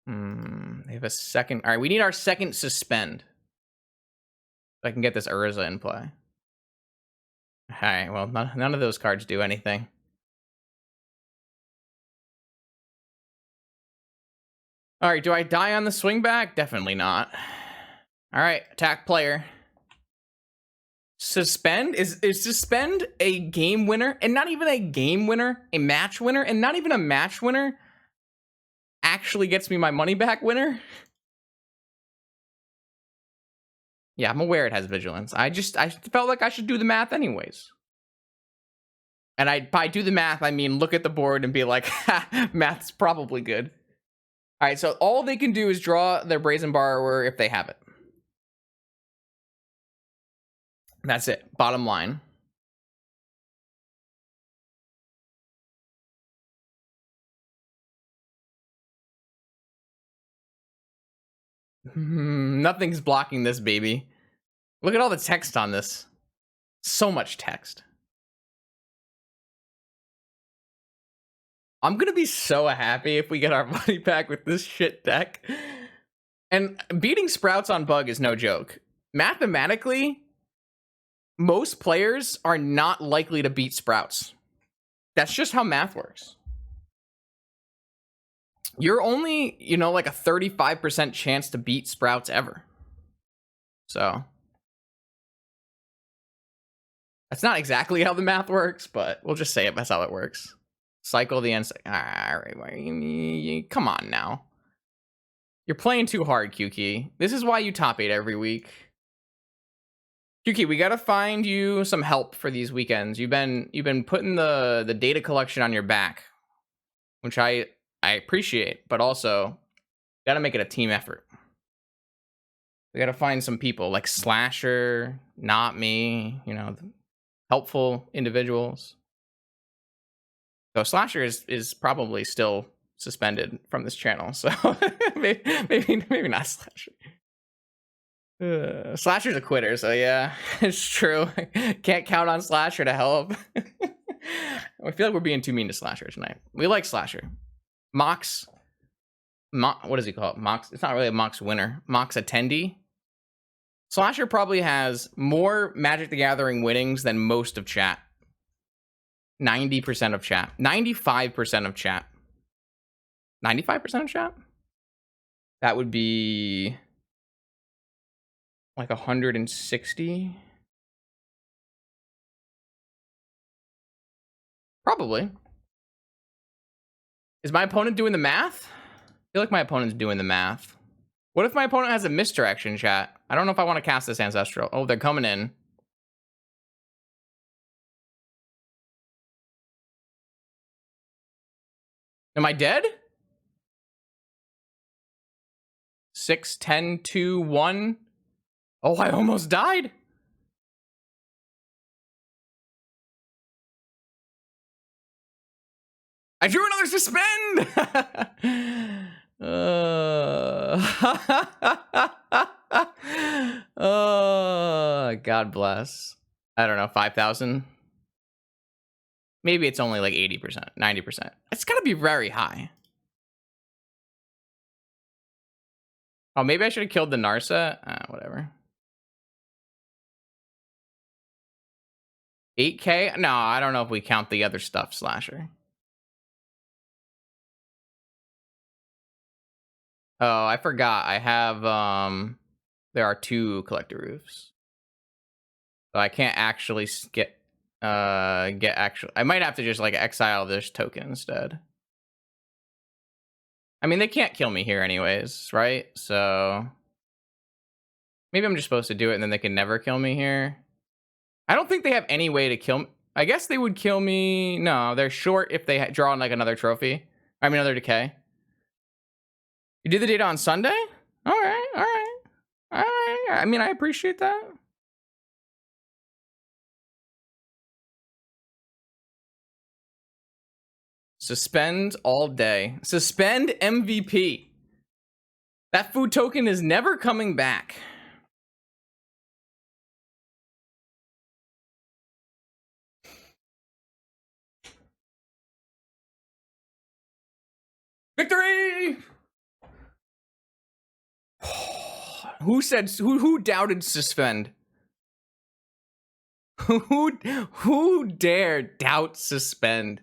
They have a second... All right, we need our second Suspend. So I can get this Urza in play. All right, well, none of those cards do anything. All right, do I die on the swing back? Definitely not. All right, attack player. Suspend? Is Suspend a game winner? And not even a game winner, a match winner, and not even a match winner actually gets me my money back winner? Yeah, I'm aware it has vigilance. I felt like I should do the math anyways. And by do the math, I mean look at the board and be like, ha, math's probably good. All right, so all they can do is draw their Brazen Borrower if they have it. That's it. Bottom line. Nothing's blocking this, baby. Look at all the text on this. So much text. I'm gonna be so happy if we get our money back with this shit deck. And beating Sprouts on Bug is no joke. Mathematically, most players are not likely to beat Sprouts. That's just how math works. You're only, you know, like a 35% chance to beat Sprouts ever. So that's not exactly how the math works, but we'll just say it. That's how it works. Cycle the end. All right, come on now. You're playing too hard, QK. This is why you top 8 every week. QK, we gotta find you some help for these weekends. You've been putting the data collection on your back, which I appreciate, but also gotta make it a team effort. We gotta find some people like Slasher, not me, you know, helpful individuals. So Slasher is probably still suspended from this channel, so maybe not Slasher. Slasher's a quitter, so yeah, it's true. Can't count on Slasher to help. I feel like we're being too mean to Slasher tonight. We like Slasher. Mox, what does he call it? Mox. It's not really a Mox winner. Mox attendee. Slasher probably has more Magic the Gathering winnings than most of chat. 90% of chat. 95% of chat. 95% of chat? That would be like 160. Probably. Is my opponent doing the math? I feel like my opponent's doing the math. What if my opponent has a misdirection, chat? I don't know if I want to cast this Ancestral. Oh, they're coming in. Am I dead? 6, 10, 2, 1. Oh, I almost died. I drew another suspend. God bless. I don't know, 5,000. Maybe it's only like 80%, 90%. It's gotta be very high. Oh, maybe I should have killed the Narsa. Whatever. 8K? No, I don't know if we count the other stuff, Slasher. Oh, I forgot. I have, there are 2 collector roofs. So I can't actually get actual. I might have to just like exile this token instead. I mean, they can't kill me here anyways, right? So maybe I'm just supposed to do it and then they can never kill me here. I don't think they have any way to kill me. I guess they would kill me. No, they're short if they draw on like another trophy. I mean, another decay. You did the data on Sunday? All right, all right, all right. I mean, I appreciate that. Suspend all day. Suspend MVP. That food token is never coming back. Victory! Who doubted suspend? Who dared doubt suspend?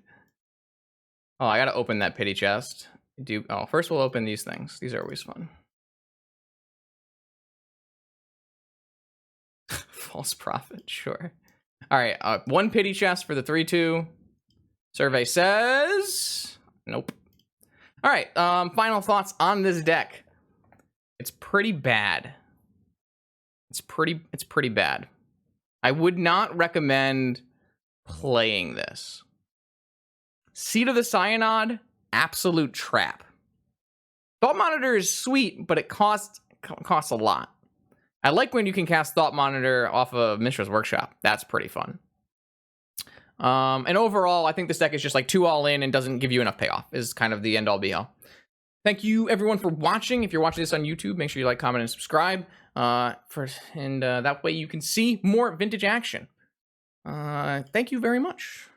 Oh, I gotta open that pity chest. First we'll open these things. These are always fun. False prophet, sure. All right, 1 pity chest for the 3/2. Survey says nope. All right, final thoughts on this deck. It's pretty bad. It's pretty bad. I would not recommend playing this. Seed of the Cyanod, absolute trap. Thought Monitor is sweet, but it costs a lot. I like when you can cast Thought Monitor off of Mishra's Workshop. That's pretty fun. And overall, I think this deck is just like too all in and doesn't give you enough payoff, is kind of the end all be all. Thank you everyone for watching. If you're watching this on YouTube, make sure you like, comment, and subscribe. That way you can see more vintage action. Thank you very much.